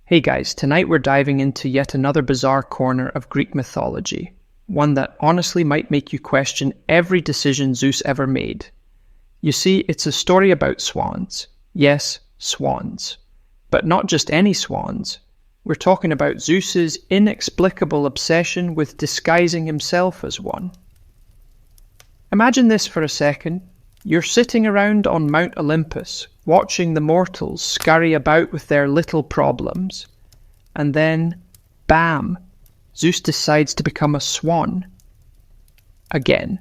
Hey guys, tonight we're diving into yet another bizarre corner of Greek mythology, one that honestly might make you question every decision Zeus ever made. You see, it's a story about swans. Yes, swans. But not just any swans. We're talking about Zeus's inexplicable obsession with disguising himself as one. Imagine this for a second. You're sitting around on Mount Olympus, watching the mortals scurry about with their little problems. And then, bam, Zeus decides to become a swan. Again.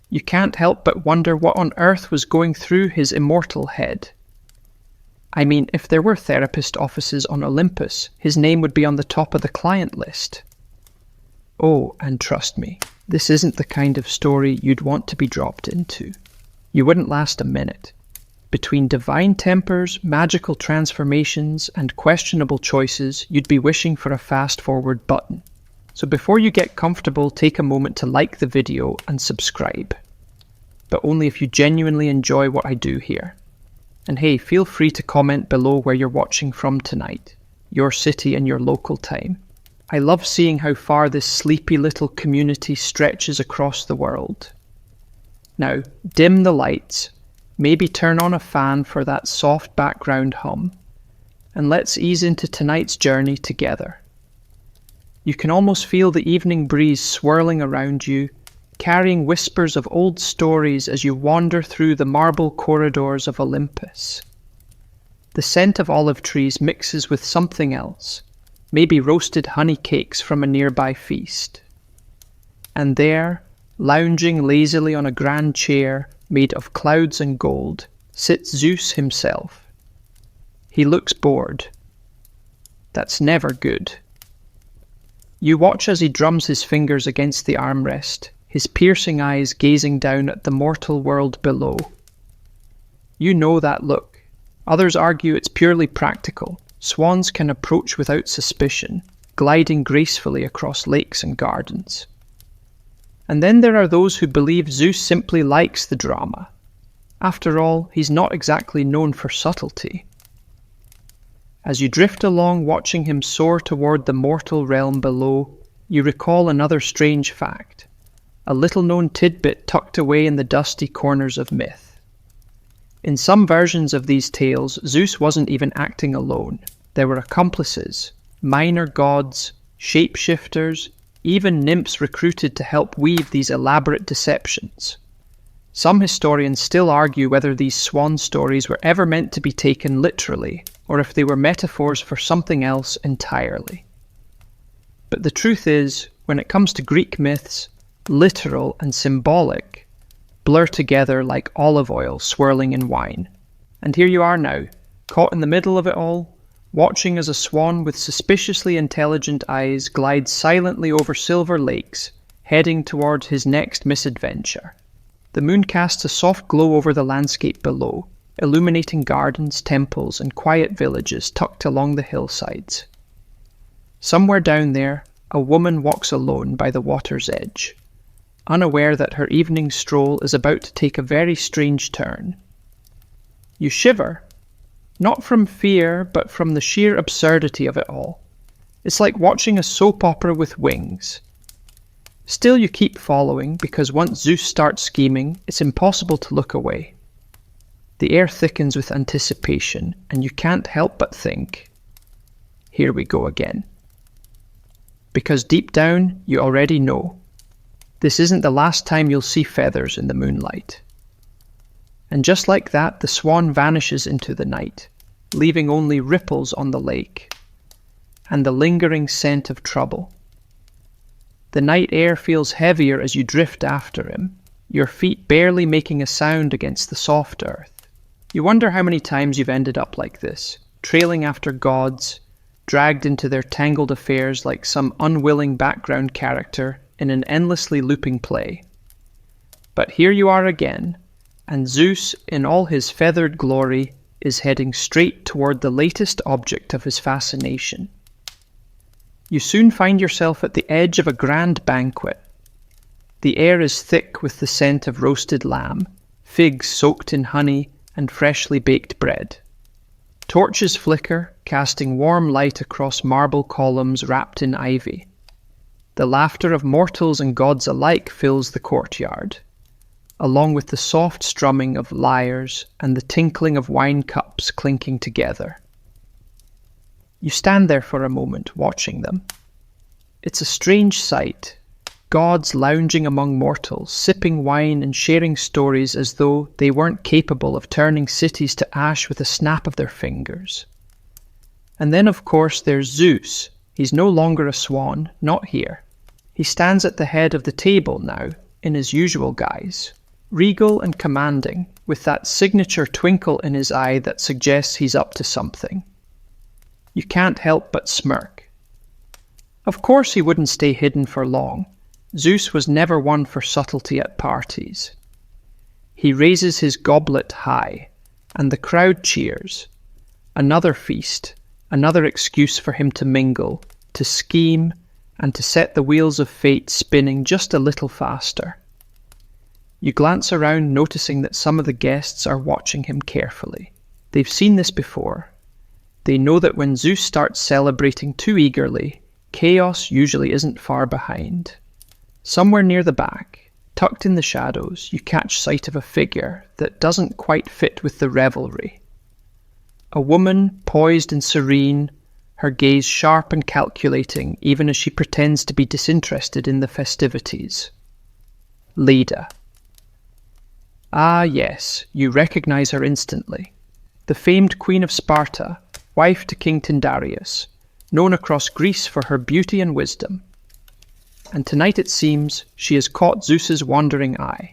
You can't help but wonder what on earth was going through his immortal head. I mean, if there were therapist offices on Olympus, his name would be on the top of the client list. Oh, and trust me, this isn't the kind of story you'd want to be dropped into. You wouldn't last a minute. Between divine tempers, magical transformations, and questionable choices, you'd be wishing for a fast-forward button. So before you get comfortable, take a moment to like the video and subscribe. But only if you genuinely enjoy what I do here. And hey, feel free to comment below where you're watching from tonight, your city and your local time. I love seeing how far this sleepy little community stretches across the world. Now, dim the lights, maybe turn on a fan for that soft background hum, and let's ease into tonight's journey together. You can almost feel the evening breeze swirling around you, carrying whispers of old stories as you wander through the marble corridors of Olympus. The scent of olive trees mixes with something else, maybe roasted honey cakes from a nearby feast. And there, lounging lazily on a grand chair made of clouds and gold, sits Zeus himself. He looks bored. That's never good. You watch as he drums his fingers against the armrest, his piercing eyes gazing down at the mortal world below. You know that look. Others argue it's purely practical. Swans can approach without suspicion, gliding gracefully across lakes and gardens. And then there are those who believe Zeus simply likes the drama. After all, he's not exactly known for subtlety. As you drift along watching him soar toward the mortal realm below, you recall another strange fact, a little-known tidbit tucked away in the dusty corners of myth. In some versions of these tales, Zeus wasn't even acting alone. There were accomplices, minor gods, shapeshifters, even nymphs recruited to help weave these elaborate deceptions. Some historians still argue whether these swan stories were ever meant to be taken literally, or if they were metaphors for something else entirely. But the truth is, when it comes to Greek myths, literal and symbolic blur together like olive oil swirling in wine. And here you are now, caught in the middle of it all, watching as a swan with suspiciously intelligent eyes glides silently over silver lakes, heading toward his next misadventure. The moon casts a soft glow over the landscape below, illuminating gardens, temples, and quiet villages tucked along the hillsides. Somewhere down there, a woman walks alone by the water's edge, unaware that her evening stroll is about to take a very strange turn. You shiver, not from fear, but from the sheer absurdity of it all. It's like watching a soap opera with wings. Still you keep following, because once Zeus starts scheming, it's impossible to look away. The air thickens with anticipation, and you can't help but think, here we go again. Because deep down, you already know, this isn't the last time you'll see feathers in the moonlight. And just like that, the swan vanishes into the night, leaving only ripples on the lake, and the lingering scent of trouble. The night air feels heavier as you drift after him, your feet barely making a sound against the soft earth. You wonder how many times you've ended up like this, trailing after gods, dragged into their tangled affairs like some unwilling background character in an endlessly looping play. But here you are again, and Zeus, in all his feathered glory, is heading straight toward the latest object of his fascination. You soon find yourself at the edge of a grand banquet. The air is thick with the scent of roasted lamb, figs soaked in honey, and freshly baked bread. Torches flicker, casting warm light across marble columns wrapped in ivy. The laughter of mortals and gods alike fills the courtyard, along with the soft strumming of lyres and the tinkling of wine cups clinking together. You stand there for a moment, watching them. It's a strange sight, gods lounging among mortals, sipping wine and sharing stories as though they weren't capable of turning cities to ash with a snap of their fingers. And then, of course, there's Zeus. He's no longer a swan, not here. He stands at the head of the table now, in his usual guise, regal and commanding, with that signature twinkle in his eye that suggests he's up to something. You can't help but smirk. Of course he wouldn't stay hidden for long. Zeus was never one for subtlety at parties. He raises his goblet high, and the crowd cheers. Another feast, another excuse for him to mingle, to scheme, and to set the wheels of fate spinning just a little faster. You glance around, noticing that some of the guests are watching him carefully. They've seen this before. They know that when Zeus starts celebrating too eagerly, chaos usually isn't far behind. Somewhere near the back, tucked in the shadows, you catch sight of a figure that doesn't quite fit with the revelry. A woman, poised and serene, her gaze sharp and calculating even as she pretends to be disinterested in the festivities. Leda. Ah yes, you recognize her instantly. The famed Queen of Sparta, wife to King Tyndareus, known across Greece for her beauty and wisdom. And tonight it seems she has caught Zeus's wandering eye.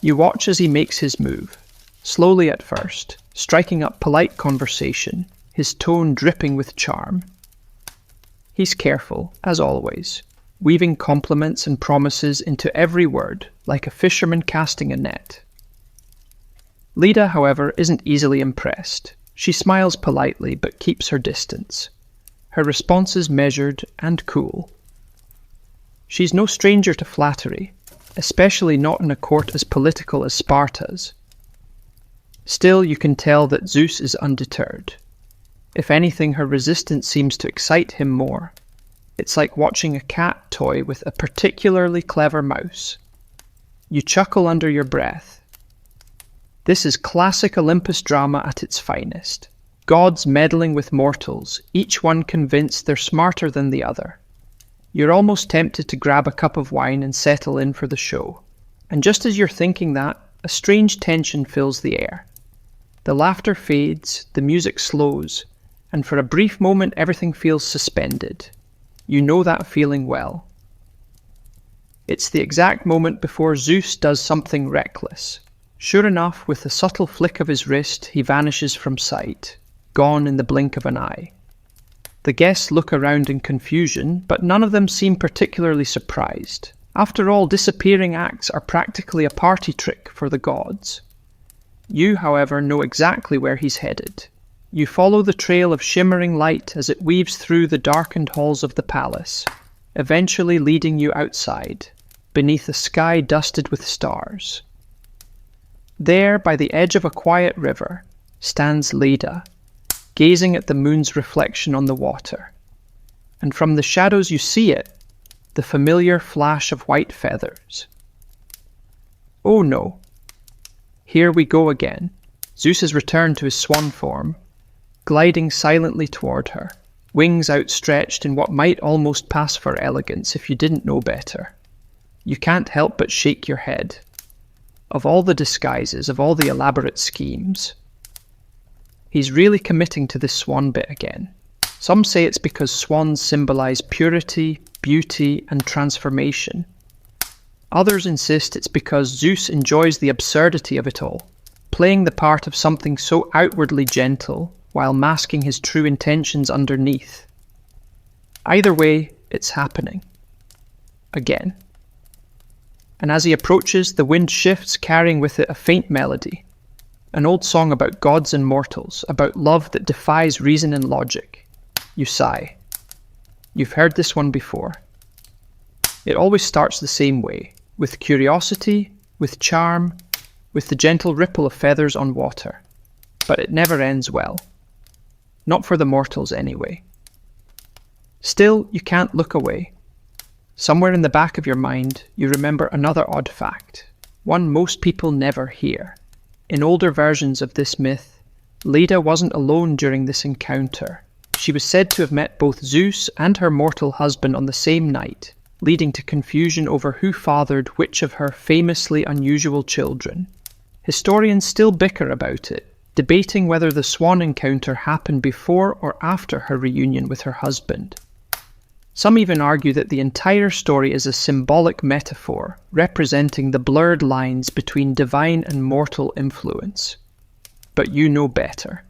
You watch as he makes his move, slowly at first, striking up polite conversation, his tone dripping with charm. He's careful, as always, weaving compliments and promises into every word, like a fisherman casting a net. Leda, however, isn't easily impressed. She smiles politely, but keeps her distance. Her response is measured and cool. She's no stranger to flattery, especially not in a court as political as Sparta's. Still, you can tell that Zeus is undeterred. If anything, her resistance seems to excite him more. It's like watching a cat toy with a particularly clever mouse. You chuckle under your breath. This is classic Olympus drama at its finest. Gods meddling with mortals, each one convinced they're smarter than the other. You're almost tempted to grab a cup of wine and settle in for the show. And just as you're thinking that, a strange tension fills the air. The laughter fades, the music slows, and for a brief moment everything feels suspended. You know that feeling well. It's the exact moment before Zeus does something reckless. Sure enough, with a subtle flick of his wrist, he vanishes from sight, gone in the blink of an eye. The guests look around in confusion, but none of them seem particularly surprised. After all, disappearing acts are practically a party trick for the gods. You, however, know exactly where he's headed. You follow the trail of shimmering light as it weaves through the darkened halls of the palace, eventually leading you outside, beneath a sky dusted with stars. There, by the edge of a quiet river, stands Leda, gazing at the moon's reflection on the water. And from the shadows you see it, the familiar flash of white feathers. Oh no. Here we go again. Zeus has returned to his swan form, gliding silently toward her, wings outstretched in what might almost pass for elegance if you didn't know better. You can't help but shake your head. Of all the disguises, of all the elaborate schemes, he's really committing to this swan bit again. Some say it's because swans symbolize purity, beauty, and transformation. Others insist it's because Zeus enjoys the absurdity of it all, playing the part of something so outwardly gentle while masking his true intentions underneath. Either way, it's happening. Again. And as he approaches, the wind shifts, carrying with it a faint melody. An old song about gods and mortals, about love that defies reason and logic. You sigh. You've heard this one before. It always starts the same way, with curiosity, with charm, with the gentle ripple of feathers on water. but it never ends well. Not for the mortals anyway. Still, you can't look away. Somewhere in the back of your mind, you remember another odd fact, one most people never hear. In older versions of this myth, Leda wasn't alone during this encounter. She was said to have met both Zeus and her mortal husband on the same night, leading to confusion over who fathered which of her famously unusual children. Historians still bicker about it, debating whether the Swan encounter happened before or after her reunion with her husband. Some even argue that the entire story is a symbolic metaphor, representing the blurred lines between divine and mortal influence. But you know better.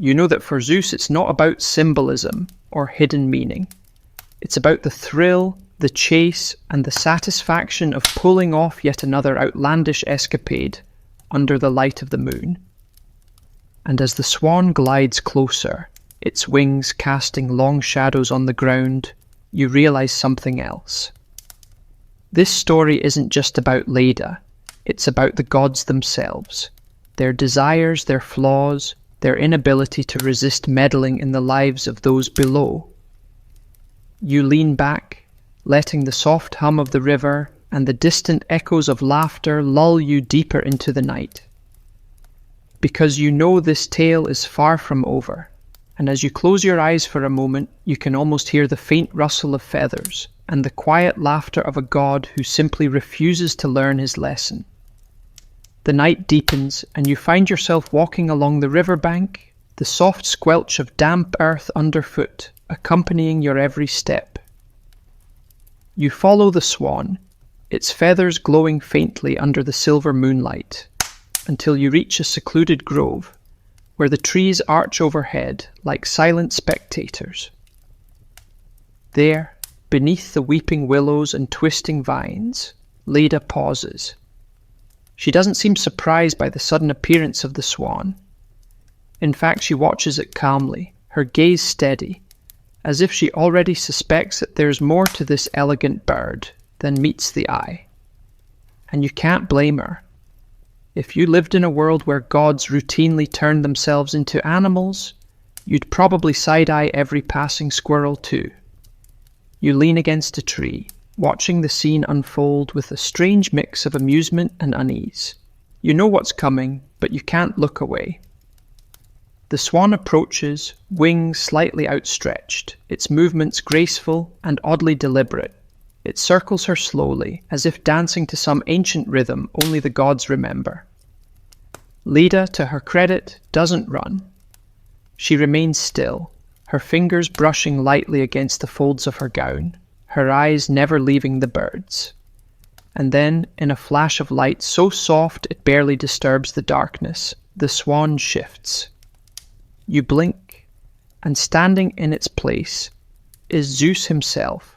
You know that for Zeus it's not about symbolism or hidden meaning. It's about the thrill, the chase, and the satisfaction of pulling off yet another outlandish escapade under the light of the moon. And as the swan glides closer, its wings casting long shadows on the ground, you realize something else. This story isn't just about Leda, it's about the gods themselves, their desires, their flaws, their inability to resist meddling in the lives of those below. You lean back, letting the soft hum of the river and the distant echoes of laughter lull you deeper into the night. Because you know this tale is far from over, and as you close your eyes for a moment, you can almost hear the faint rustle of feathers and the quiet laughter of a god who simply refuses to learn his lesson. The night deepens, and you find yourself walking along the riverbank, the soft squelch of damp earth underfoot accompanying your every step. You follow the swan, its feathers glowing faintly under the silver moonlight, until you reach a secluded grove, where the trees arch overhead like silent spectators. There, beneath the weeping willows and twisting vines, Leda pauses. She doesn't seem surprised by the sudden appearance of the swan. In fact, she watches it calmly, her gaze steady, as if she already suspects that there's more to this elegant bird than meets the eye. And you can't blame her. If you lived in a world where gods routinely turned themselves into animals, you'd probably side-eye every passing squirrel too. You lean against a tree, watching the scene unfold with a strange mix of amusement and unease. You know what's coming, but you can't look away. The swan approaches, wings slightly outstretched, its movements graceful and oddly deliberate. It circles her slowly, as if dancing to some ancient rhythm only the gods remember. Leda, to her credit, doesn't run. She remains still, her fingers brushing lightly against the folds of her gown, her eyes never leaving the birds. And then, in a flash of light so soft it barely disturbs the darkness, the swan shifts. You blink, and standing in its place is Zeus himself,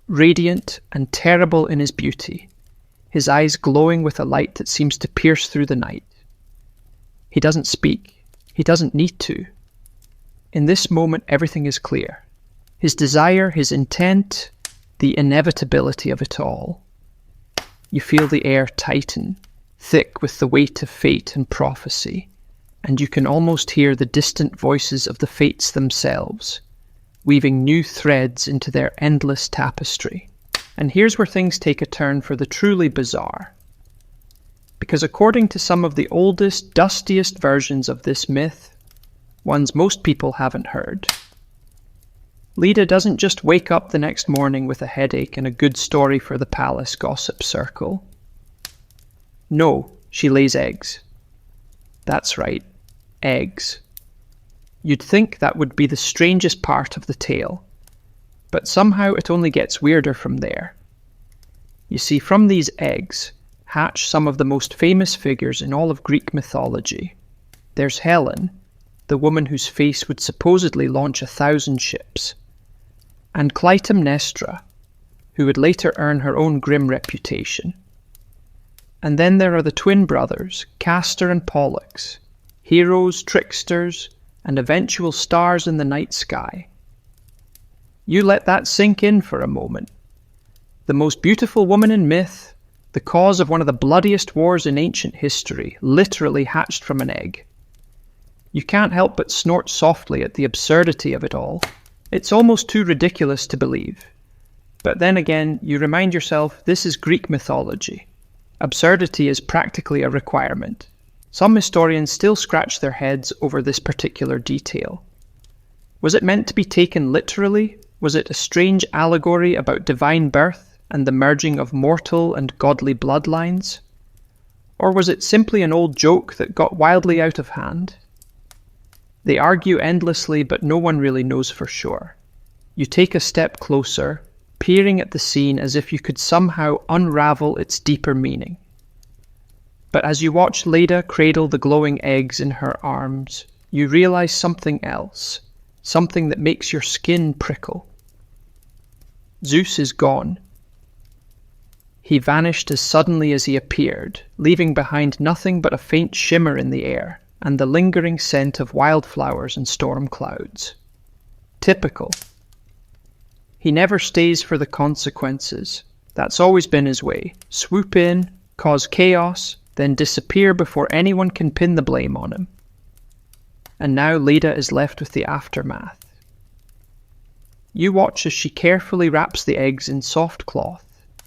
radiant and terrible in his beauty, his eyes glowing with a light that seems to pierce through the night. He doesn't speak. He doesn't need to. In this moment, everything is clear. His desire, his intent, the inevitability of it all. You feel the air tighten, thick with the weight of fate and prophecy, and you can almost hear the distant voices of the fates themselves, weaving new threads into their endless tapestry. And here's where things take a turn for the truly bizarre. Because according to some of the oldest, dustiest versions of this myth, ones most people haven't heard, Leda doesn't just wake up the next morning with a headache and a good story for the palace gossip circle. No, she lays eggs. That's right, eggs. You'd think that would be the strangest part of the tale, but somehow it only gets weirder from there. You see, from these eggs hatch some of the most famous figures in all of Greek mythology. There's Helen, the woman whose face would supposedly launch 1,000 ships, and Clytemnestra, who would later earn her own grim reputation. And then there are the twin brothers, Castor and Pollux, heroes, tricksters, and eventual stars in the night sky. You let that sink in for a moment. The most beautiful woman in myth, the cause of one of the bloodiest wars in ancient history, literally hatched from an egg. You can't help but snort softly at the absurdity of it all. It's almost too ridiculous to believe. But then again, you remind yourself this is Greek mythology. Absurdity is practically a requirement. Some historians still scratch their heads over this particular detail. Was it meant to be taken literally? Was it a strange allegory about divine birth and the merging of mortal and godly bloodlines? Or was it simply an old joke that got wildly out of hand? They argue endlessly, but no one really knows for sure. You take a step closer, peering at the scene as if you could somehow unravel its deeper meaning. But as you watch Leda cradle the glowing eggs in her arms, you realize something else, something that makes your skin prickle. Zeus is gone. He vanished as suddenly as he appeared, leaving behind nothing but a faint shimmer in the air and the lingering scent of wildflowers and storm clouds. Typical. He never stays for the consequences. That's always been his way. Swoop in, cause chaos, then disappear before anyone can pin the blame on him. And now Leda is left with the aftermath. You watch as she carefully wraps the eggs in soft cloth,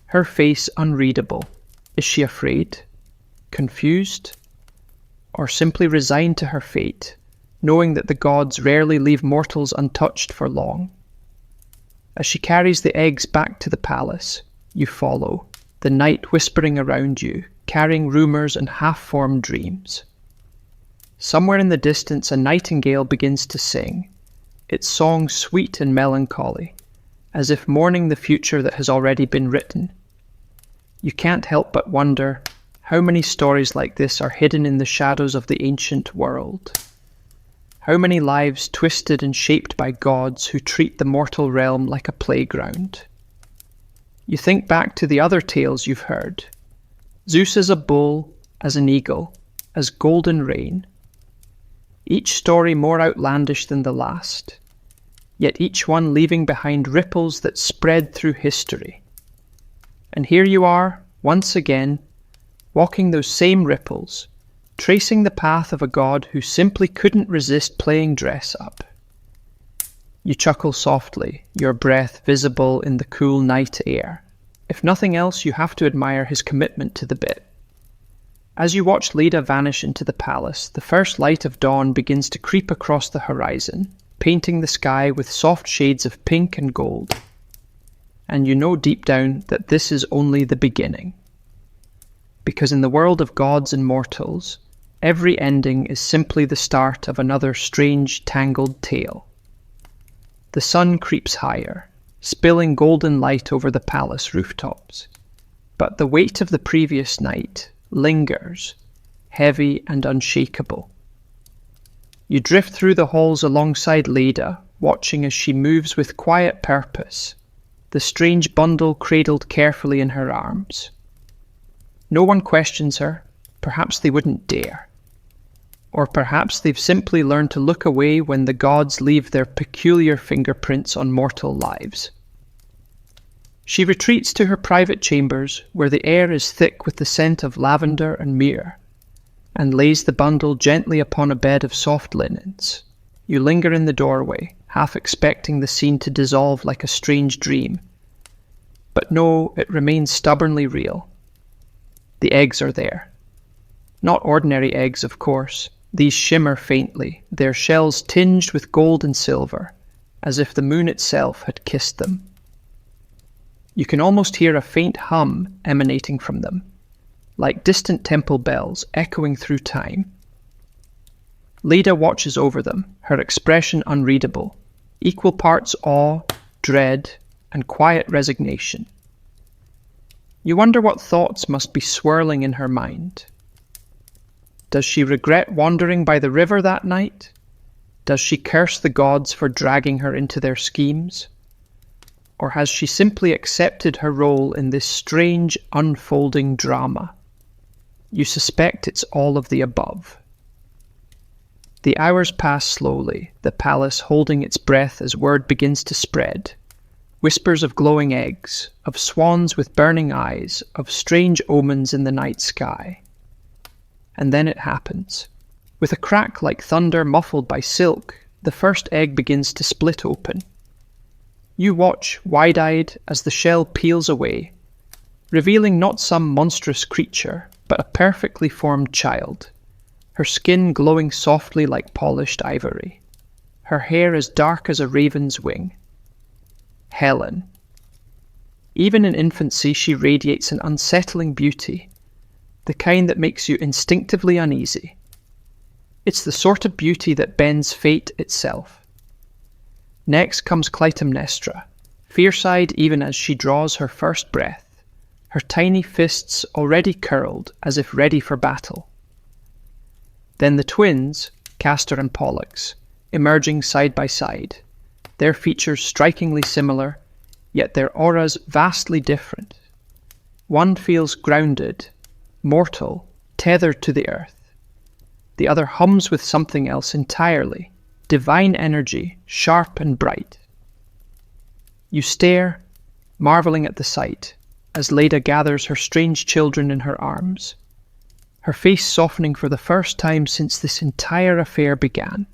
her face unreadable. Is she afraid? Confused? Or simply resigned to her fate, knowing that the gods rarely leave mortals untouched for long? As she carries the eggs back to the palace, you follow, the night whispering around you, carrying rumours and half-formed dreams. Somewhere in the distance a nightingale begins to sing, its song sweet and melancholy, as if mourning the future that has already been written. You can't help but wonder, how many stories like this are hidden in the shadows of the ancient world? How many lives twisted and shaped by gods who treat the mortal realm like a playground? You think back to the other tales you've heard. Zeus as a bull, as an eagle, as golden rain. Each story more outlandish than the last, yet each one leaving behind ripples that spread through history. And here you are, once again, walking those same ripples, tracing the path of a god who simply couldn't resist playing dress-up. You chuckle softly, your breath visible in the cool night air. If nothing else, you have to admire his commitment to the bit. As you watch Leda vanish into the palace, the first light of dawn begins to creep across the horizon, painting the sky with soft shades of pink and gold. And you know deep down that this is only the beginning. Because in the world of gods and mortals, every ending is simply the start of another strange, tangled tale. The sun creeps higher, spilling golden light over the palace rooftops. But the weight of the previous night lingers, heavy and unshakable. You drift through the halls alongside Leda, watching as she moves with quiet purpose, the strange bundle cradled carefully in her arms. No one questions her, perhaps they wouldn't dare. Or perhaps they've simply learned to look away when the gods leave their peculiar fingerprints on mortal lives. She retreats to her private chambers, where the air is thick with the scent of lavender and myrrh, and lays the bundle gently upon a bed of soft linens. You linger in the doorway, half expecting the scene to dissolve like a strange dream. But no, it remains stubbornly real. The eggs are there. Not ordinary eggs, of course. These shimmer faintly, their shells tinged with gold and silver, as if the moon itself had kissed them. You can almost hear a faint hum emanating from them, like distant temple bells echoing through time. Leda watches over them, her expression unreadable, equal parts awe, dread, and quiet resignation. You wonder what thoughts must be swirling in her mind. Does she regret wandering by the river that night? Does she curse the gods for dragging her into their schemes? Or has she simply accepted her role in this strange, unfolding drama? You suspect it's all of the above. The hours pass slowly, the palace holding its breath as word begins to spread. Whispers of glowing eggs, of swans with burning eyes, of strange omens in the night sky. And then it happens. With a crack like thunder muffled by silk, the first egg begins to split open. You watch, wide-eyed, as the shell peels away, revealing not some monstrous creature, but a perfectly formed child, her skin glowing softly like polished ivory, her hair as dark as a raven's wing. Helen. Even in infancy she radiates an unsettling beauty, the kind that makes you instinctively uneasy. It's the sort of beauty that bends fate itself. Next comes Clytemnestra, fierce-eyed even as she draws her first breath, her tiny fists already curled as if ready for battle. Then the twins, Castor and Pollux, emerging side by side, their features strikingly similar, yet their auras vastly different. One feels grounded, mortal, tethered to the earth. The other hums with something else entirely, divine energy, sharp and bright. You stare, marveling at the sight, as Leda gathers her strange children in her arms, her face softening for the first time since this entire affair began.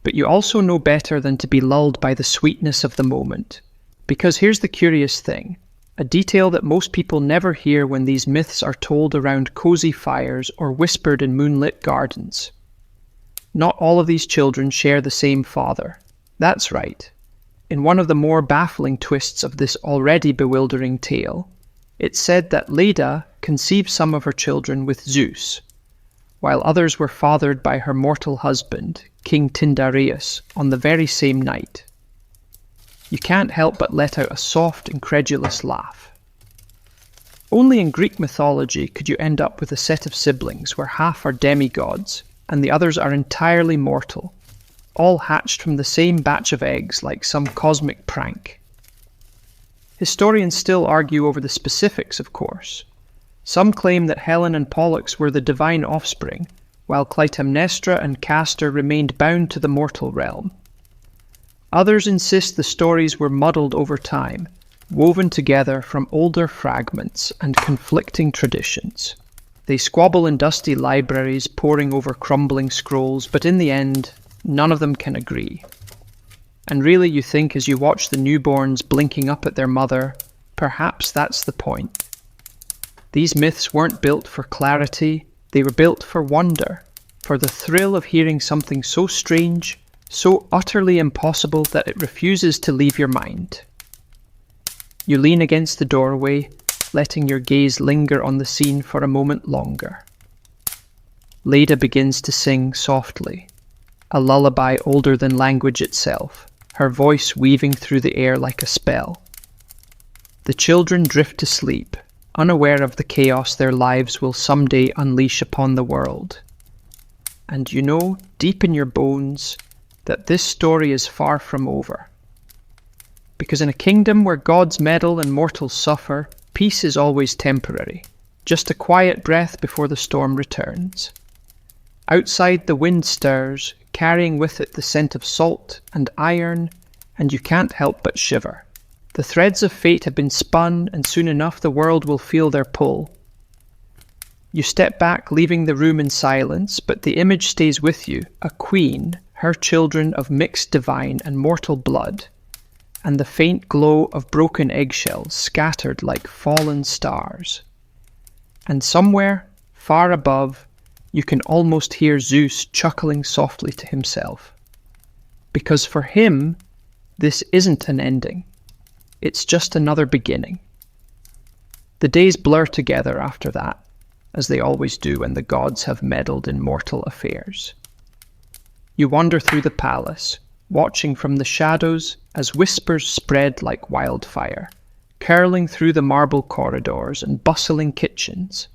But you also know better than to be lulled by the sweetness of the moment. Because here's the curious thing, a detail that most people never hear when these myths are told around cozy fires or whispered in moonlit gardens. Not all of these children share the same father. That's right. In one of the more baffling twists of this already bewildering tale, it's said that Leda conceived some of her children with Zeus, while others were fathered by her mortal husband, King Tyndareus, on the very same night. You can't help but let out a soft, incredulous laugh. Only in Greek mythology could you end up with a set of siblings where half are demigods and the others are entirely mortal, all hatched from the same batch of eggs like some cosmic prank. Historians still argue over the specifics, of course. Some claim that Helen and Pollux were the divine offspring, while Clytemnestra and Castor remained bound to the mortal realm. Others insist the stories were muddled over time, woven together from older fragments and conflicting traditions. They squabble in dusty libraries, poring over crumbling scrolls, but in the end, none of them can agree. And really you think as you watch the newborns blinking up at their mother, perhaps that's the point. These myths weren't built for clarity, they were built for wonder, for the thrill of hearing something so strange, so utterly impossible that it refuses to leave your mind. You lean against the doorway, letting your gaze linger on the scene for a moment longer. Leda begins to sing softly, a lullaby older than language itself, her voice weaving through the air like a spell. The children drift to sleep, unaware of the chaos their lives will someday unleash upon the world. And you know, deep in your bones, that this story is far from over. Because in a kingdom where gods meddle and mortals suffer, peace is always temporary, just a quiet breath before the storm returns. Outside the wind stirs, carrying with it the scent of salt and iron, and you can't help but shiver. The threads of fate have been spun, and soon enough the world will feel their pull. You step back, leaving the room in silence, but the image stays with you, a queen, her children of mixed divine and mortal blood, and the faint glow of broken eggshells scattered like fallen stars. And somewhere, far above, you can almost hear Zeus chuckling softly to himself. Because for him, this isn't an ending. It's just another beginning. The days blur together after that, as they always do when the gods have meddled in mortal affairs. You wander through the palace, watching from the shadows as whispers spread like wildfire, curling through the marble corridors and bustling kitchens.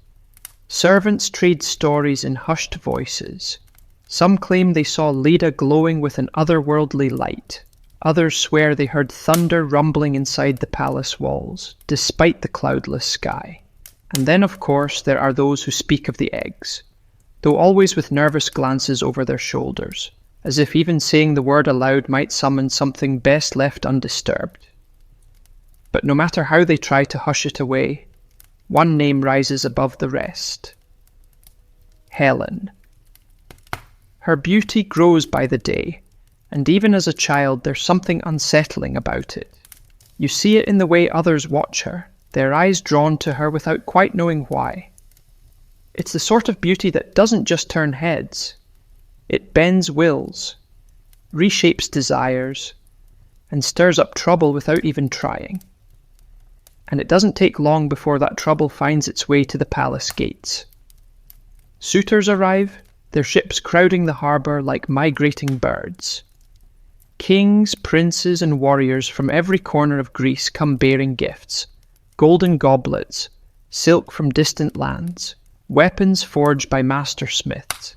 Servants trade stories in hushed voices. Some claim they saw Leda glowing with an otherworldly light. Others swear they heard thunder rumbling inside the palace walls, despite the cloudless sky. And then, of course, there are those who speak of the eggs, though always with nervous glances over their shoulders, as if even saying the word aloud might summon something best left undisturbed. But no matter how they try to hush it away, one name rises above the rest. Helen. Her beauty grows by the day, and even as a child there's something unsettling about it. You see it in the way others watch her, their eyes drawn to her without quite knowing why. It's the sort of beauty that doesn't just turn heads. It bends wills, reshapes desires, and stirs up trouble without even trying. And it doesn't take long before that trouble finds its way to the palace gates. Suitors arrive, their ships crowding the harbour like migrating birds. Kings, princes, and warriors from every corner of Greece come bearing gifts, golden goblets, silk from distant lands, weapons forged by master smiths,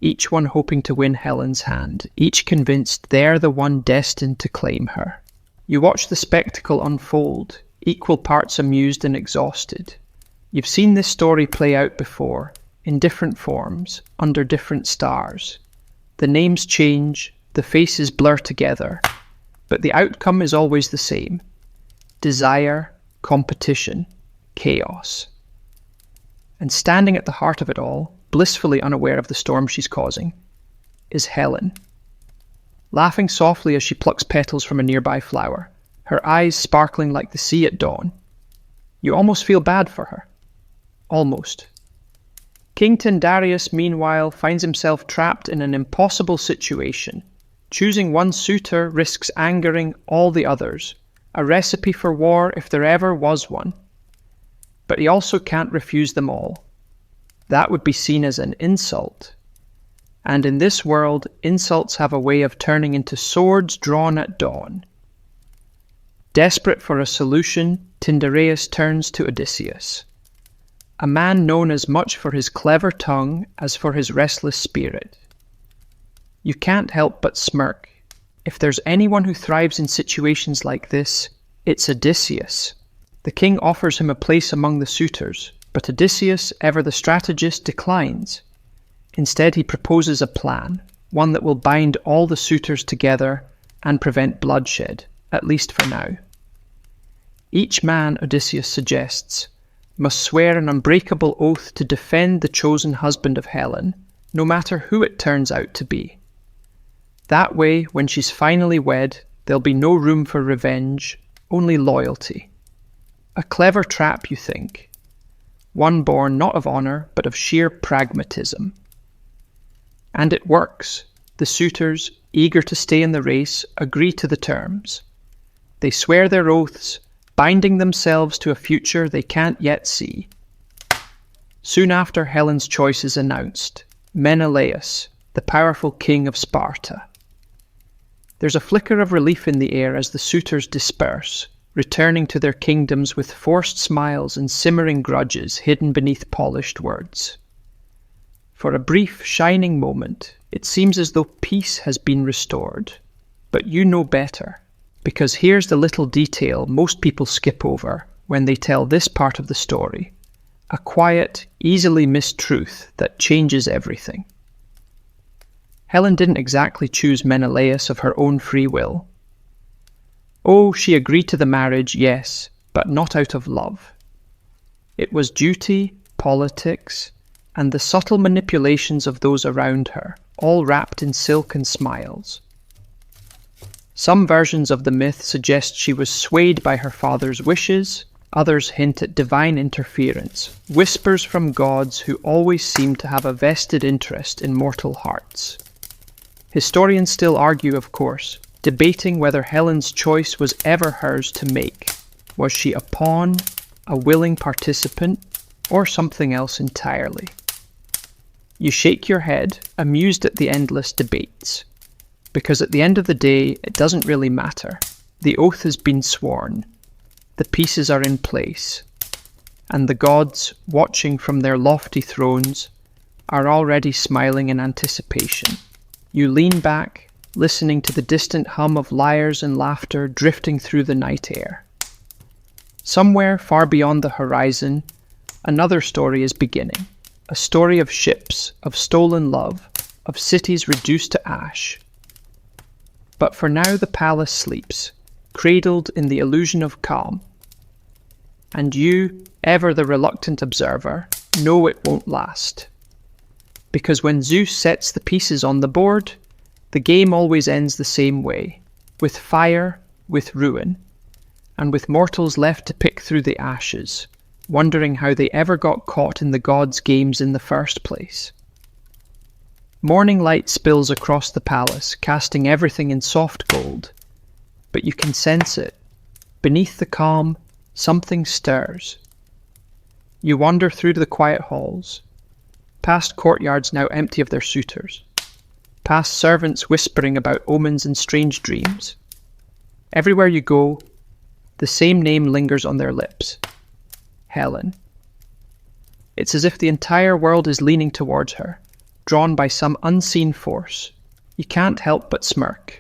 each one hoping to win Helen's hand, each convinced they're the one destined to claim her. You watch the spectacle unfold, equal parts amused and exhausted. You've seen this story play out before, in different forms, under different stars. The names change, the faces blur together, but the outcome is always the same. Desire, competition, chaos. And standing at the heart of it all, blissfully unaware of the storm she's causing, is Helen. Laughing softly as she plucks petals from a nearby flower, her eyes sparkling like the sea at dawn. You almost feel bad for her. Almost. King Tyndareus, meanwhile, finds himself trapped in an impossible situation. Choosing one suitor risks angering all the others, a recipe for war if there ever was one. But he also can't refuse them all. That would be seen as an insult. And in this world, insults have a way of turning into swords drawn at dawn. Desperate for a solution, Tyndareus turns to Odysseus, a man known as much for his clever tongue as for his restless spirit. You can't help but smirk. If there's anyone who thrives in situations like this, it's Odysseus. The king offers him a place among the suitors, but Odysseus, ever the strategist, declines. Instead, he proposes a plan, one that will bind all the suitors together and prevent bloodshed, at least for now. Each man, Odysseus suggests, must swear an unbreakable oath to defend the chosen husband of Helen, no matter who it turns out to be. That way, when she's finally wed, there'll be no room for revenge, only loyalty. A clever trap, you think. One born not of honour, but of sheer pragmatism. And it works. The suitors, eager to stay in the race, agree to the terms. They swear their oaths, binding themselves to a future they can't yet see. Soon after, Helen's choice is announced. Menelaus, the powerful king of Sparta. There's a flicker of relief in the air as the suitors disperse, returning to their kingdoms with forced smiles and simmering grudges hidden beneath polished words. For a brief, shining moment, it seems as though peace has been restored. But you know better, because here's the little detail most people skip over when they tell this part of the story. A quiet, easily missed truth that changes everything. Helen didn't exactly choose Menelaus of her own free will. Oh, she agreed to the marriage, yes, but not out of love. It was duty, politics, and the subtle manipulations of those around her, all wrapped in silk and smiles. Some versions of the myth suggest she was swayed by her father's wishes, others hint at divine interference, whispers from gods who always seem to have a vested interest in mortal hearts. Historians still argue, of course, debating whether Helen's choice was ever hers to make. Was she a pawn, a willing participant, or something else entirely? You shake your head, amused at the endless debates. Because at the end of the day, it doesn't really matter. The oath has been sworn. The pieces are in place. And the gods, watching from their lofty thrones, are already smiling in anticipation. You lean back, listening to the distant hum of lyres and laughter drifting through the night air. Somewhere far beyond the horizon, another story is beginning. A story of ships, of stolen love, of cities reduced to ash. But for now the palace sleeps, cradled in the illusion of calm, And you, ever the reluctant observer, know it won't last. Because when Zeus sets the pieces on the board, the game always ends the same way, with fire, with ruin, and with mortals left to pick through the ashes, wondering how they ever got caught in the gods' games in the first place. Morning light spills across the palace, casting everything in soft gold, but you can sense it. Beneath the calm, something stirs. You wander through the quiet halls, past courtyards now empty of their suitors, past servants whispering about omens and strange dreams. Everywhere you go, the same name lingers on their lips. Helen. It's as if the entire world is leaning towards her, drawn by some unseen force. You can't help but smirk.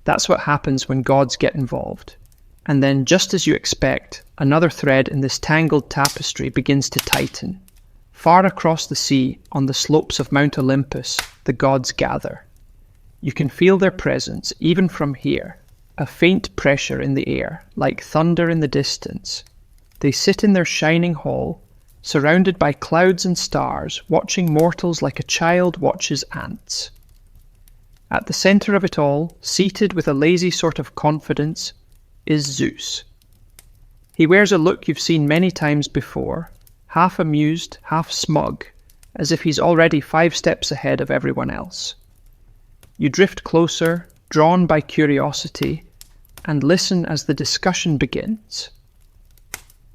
That's what happens when gods get involved. And then, just as you expect, another thread in this tangled tapestry begins to tighten. Far across the sea, on the slopes of Mount Olympus, the gods gather. You can feel their presence, even from here, a faint pressure in the air, like thunder in the distance. They sit in their shining hall, surrounded by clouds and stars, watching mortals like a child watches ants. At the centre of it all, seated with a lazy sort of confidence, is Zeus. He wears a look you've seen many times before, half amused, half smug, as if he's already 5 steps ahead of everyone else. You drift closer, drawn by curiosity, and listen as the discussion begins.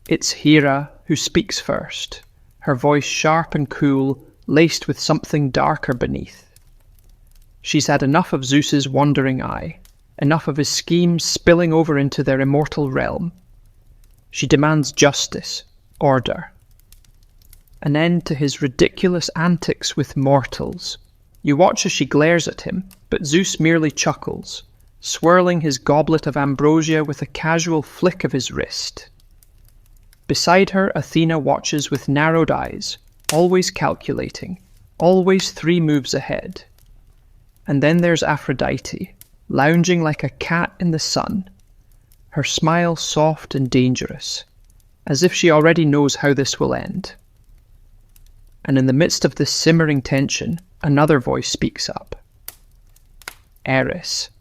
It's Hera who speaks first, her voice sharp and cool, laced with something darker beneath. She's had enough of Zeus's wandering eye, enough of his schemes spilling over into their immortal realm. She demands justice, order. An end to his ridiculous antics with mortals. You watch as she glares at him, but Zeus merely chuckles, swirling his goblet of ambrosia with a casual flick of his wrist. Beside her, Athena watches with narrowed eyes, always calculating, always 3 moves ahead. And then there's Aphrodite, lounging like a cat in the sun, her smile soft and dangerous, as if she already knows how this will end. And in the midst of this simmering tension, another voice speaks up. Eris,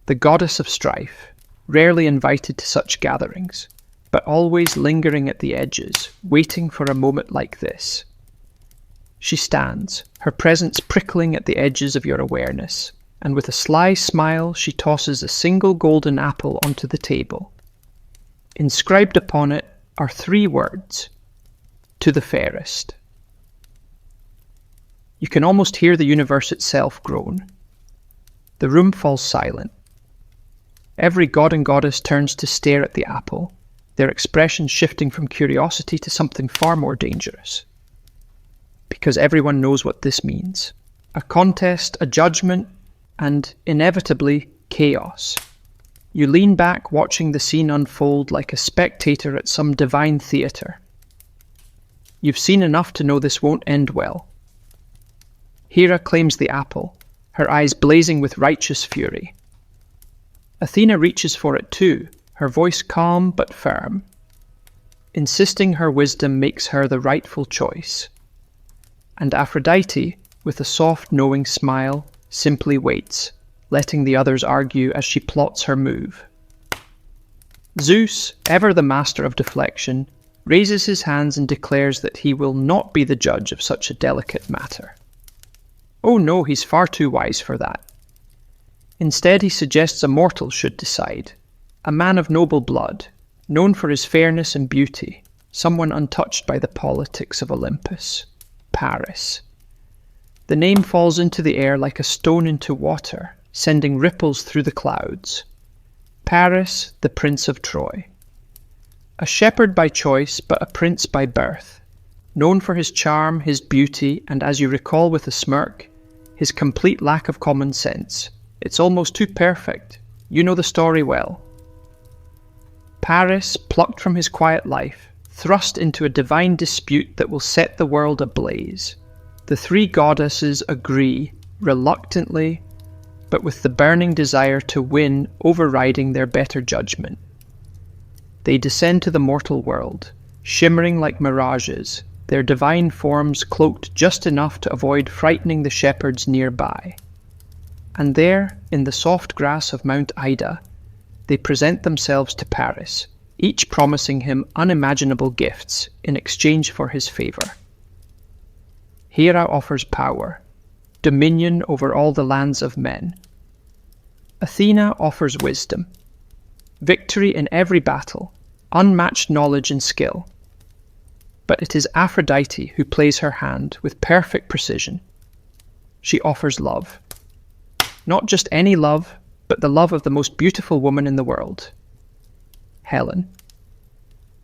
the goddess of strife, rarely invited to such gatherings, but always lingering at the edges, waiting for a moment like this. She stands, her presence prickling at the edges of your awareness, and with a sly smile she tosses a single golden apple onto the table. Inscribed upon it are 3 words: to the fairest. You can almost hear the universe itself groan. The room falls silent. Every god and goddess turns to stare at the apple, their expressions shifting from curiosity to something far more dangerous. Because everyone knows what this means. A contest, a judgment, and, inevitably, chaos. You lean back watching the scene unfold like a spectator at some divine theatre. You've seen enough to know this won't end well. Hera claims the apple, her eyes blazing with righteous fury. Athena reaches for it too, her voice calm but firm. Insisting her wisdom makes her the rightful choice. And Aphrodite, with a soft knowing smile, simply waits, letting the others argue as she plots her move. Zeus, ever the master of deflection, raises his hands and declares that he will not be the judge of such a delicate matter. Oh no, he's far too wise for that. Instead, he suggests a mortal should decide, a man of noble blood, known for his fairness and beauty, someone untouched by the politics of Olympus, Paris. The name falls into the air like a stone into water, sending ripples through the clouds. Paris, the Prince of Troy. A shepherd by choice, but a prince by birth, known for his charm, his beauty, and as you recall with a smirk, his complete lack of common sense. It's almost too perfect. You know the story well. Paris, plucked from his quiet life, thrust into a divine dispute that will set the world ablaze. The 3 goddesses agree, reluctantly, but with the burning desire to win overriding their better judgment. They descend to the mortal world, shimmering like mirages, their divine forms cloaked just enough to avoid frightening the shepherds nearby. And there, in the soft grass of Mount Ida, they present themselves to Paris, each promising him unimaginable gifts in exchange for his favour. Hera offers power, dominion over all the lands of men. Athena offers wisdom, victory in every battle, unmatched knowledge and skill. But it is Aphrodite who plays her hand with perfect precision. She offers love. Not just any love, but the love of the most beautiful woman in the world, Helen.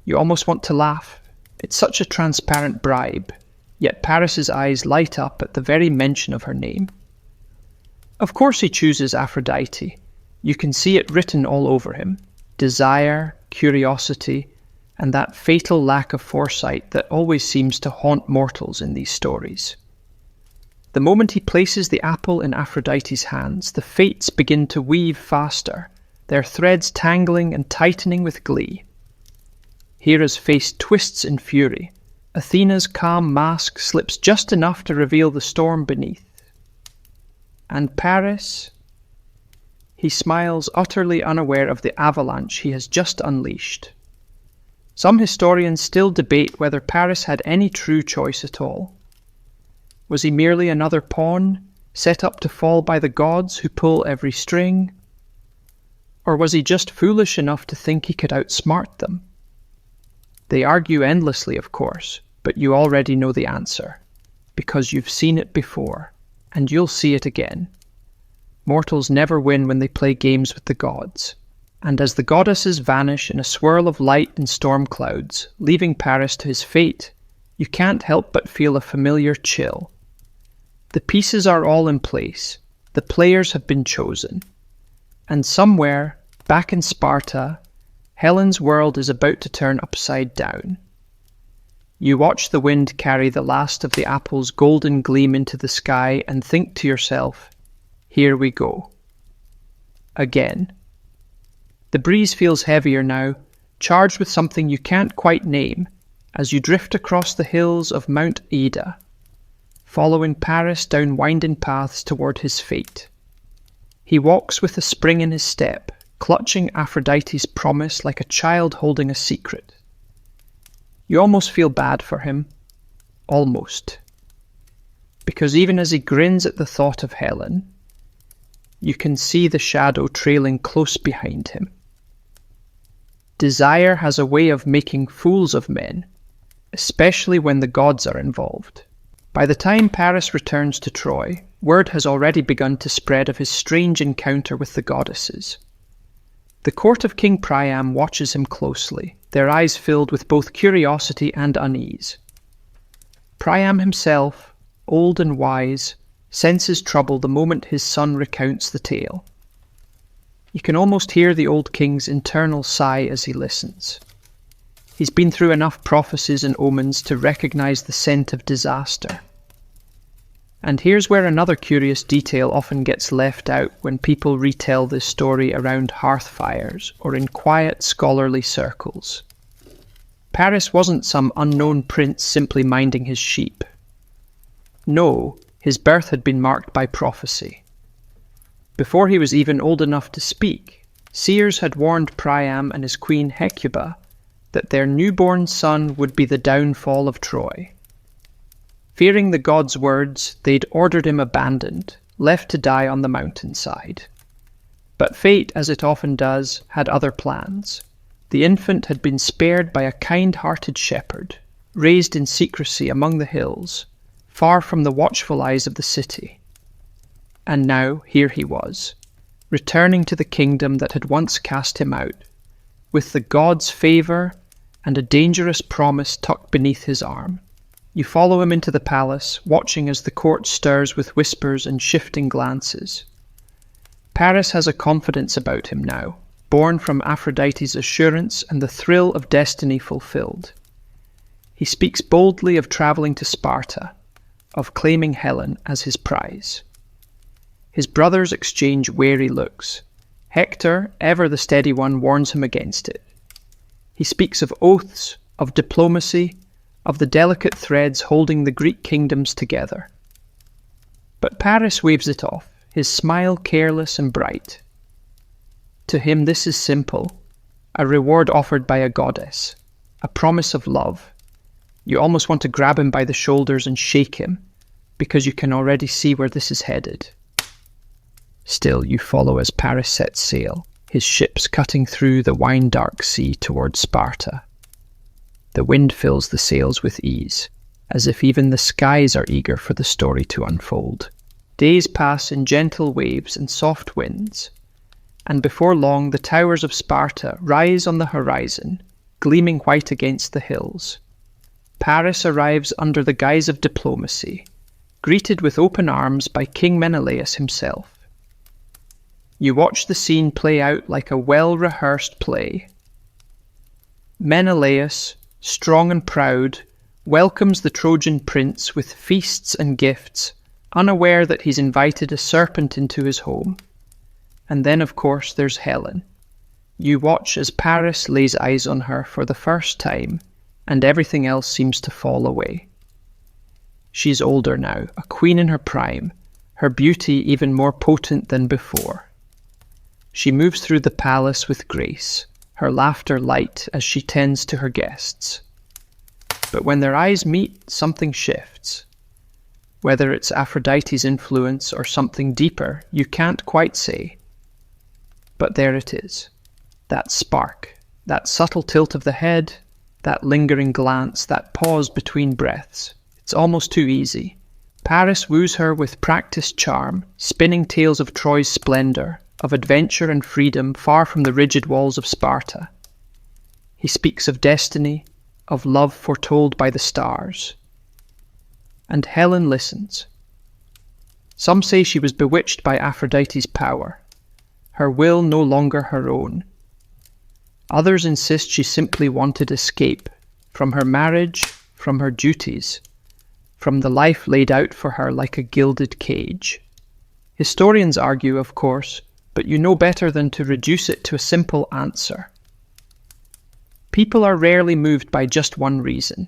You almost want to laugh. It's such a transparent bribe, yet Paris's eyes light up at the very mention of her name. Of course he chooses Aphrodite. You can see it written all over him. Desire, curiosity, and that fatal lack of foresight that always seems to haunt mortals in these stories. The moment he places the apple in Aphrodite's hands, the fates begin to weave faster, their threads tangling and tightening with glee. Hera's face twists in fury. Athena's calm mask slips just enough to reveal the storm beneath. And Paris? He smiles, utterly unaware of the avalanche he has just unleashed. Some historians still debate whether Paris had any true choice at all. Was he merely another pawn, set up to fall by the gods who pull every string? Or was he just foolish enough to think he could outsmart them? They argue endlessly, of course, but you already know the answer, because you've seen it before, and you'll see it again. Mortals never win when they play games with the gods, and as the goddesses vanish in a swirl of light and storm clouds, leaving Paris to his fate, you can't help but feel a familiar chill. The pieces are all in place, the players have been chosen, and somewhere, back in Sparta, Helen's world is about to turn upside down. You watch the wind carry the last of the apple's golden gleam into the sky and think to yourself, here we go. Again. The breeze feels heavier now, charged with something you can't quite name, as you drift across the hills of Mount Ida, following Paris down winding paths toward his fate. He walks with a spring in his step, clutching Aphrodite's promise like a child holding a secret. You almost feel bad for him. Almost. Because even as he grins at the thought of Helen, you can see the shadow trailing close behind him. Desire has a way of making fools of men, especially when the gods are involved. By the time Paris returns to Troy, word has already begun to spread of his strange encounter with the goddesses. The court of King Priam watches him closely, their eyes filled with both curiosity and unease. Priam himself, old and wise, senses trouble the moment his son recounts the tale. You can almost hear the old king's internal sigh as he listens. He's been through enough prophecies and omens to recognize the scent of disaster. And here's where another curious detail often gets left out when people retell this story around hearth fires or in quiet scholarly circles. Paris wasn't some unknown prince simply minding his sheep. No, his birth had been marked by prophecy. Before he was even old enough to speak, seers had warned Priam and his queen Hecuba that their newborn son would be the downfall of Troy. Fearing the gods' words, they'd ordered him abandoned, left to die on the mountainside. But fate, as it often does, had other plans. The infant had been spared by a kind-hearted shepherd, raised in secrecy among the hills, far from the watchful eyes of the city. And now here he was, returning to the kingdom that had once cast him out, with the gods' favour and a dangerous promise tucked beneath his arm. You follow him into the palace, watching as the court stirs with whispers and shifting glances. Paris has a confidence about him now, born from Aphrodite's assurance and the thrill of destiny fulfilled. He speaks boldly of travelling to Sparta, of claiming Helen as his prize. His brothers exchange wary looks. Hector, ever the steady one, warns him against it. He speaks of oaths, of diplomacy, of the delicate threads holding the Greek kingdoms together. But Paris waves it off, his smile careless and bright. To him this is simple, a reward offered by a goddess, a promise of love. You almost want to grab him by the shoulders and shake him, because you can already see where this is headed. Still, you follow as Paris sets sail, his ships cutting through the wine-dark sea towards Sparta. The wind fills the sails with ease, as if even the skies are eager for the story to unfold. Days pass in gentle waves and soft winds, and before long the towers of Sparta rise on the horizon, gleaming white against the hills. Paris arrives under the guise of diplomacy, greeted with open arms by King Menelaus himself. You watch the scene play out like a well-rehearsed play. Menelaus, strong and proud, welcomes the Trojan prince with feasts and gifts, unaware that he's invited a serpent into his home. And then, of course, there's Helen. You watch as Paris lays eyes on her for the first time, and everything else seems to fall away. She's older now, a queen in her prime, her beauty even more potent than before. She moves through the palace with grace, her laughter light as she tends to her guests. But when their eyes meet, something shifts. Whether it's Aphrodite's influence or something deeper, you can't quite say. But there it is, that spark, that subtle tilt of the head, that lingering glance, that pause between breaths. It's almost too easy. Paris woos her with practiced charm, spinning tales of Troy's splendor, of adventure and freedom far from the rigid walls of Sparta. He speaks of destiny, of love foretold by the stars. And Helen listens. Some say she was bewitched by Aphrodite's power, her will no longer her own. Others insist she simply wanted escape from her marriage, from her duties, from the life laid out for her like a gilded cage. Historians argue, of course, but you know better than to reduce it to a simple answer. People are rarely moved by just one reason,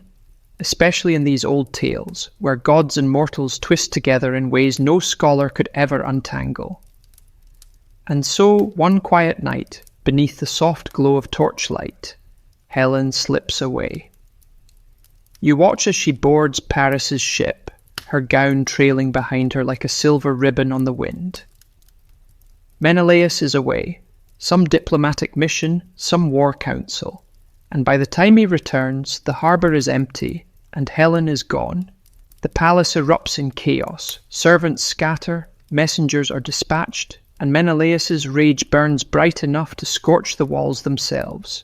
especially in these old tales, where gods and mortals twist together in ways no scholar could ever untangle. And so, one quiet night, beneath the soft glow of torchlight, Helen slips away. You watch as she boards Paris's ship, her gown trailing behind her like a silver ribbon on the wind. Menelaus is away, some diplomatic mission, some war council, and by the time he returns, the harbour is empty and Helen is gone. The palace erupts in chaos, servants scatter, messengers are dispatched, and Menelaus's rage burns bright enough to scorch the walls themselves.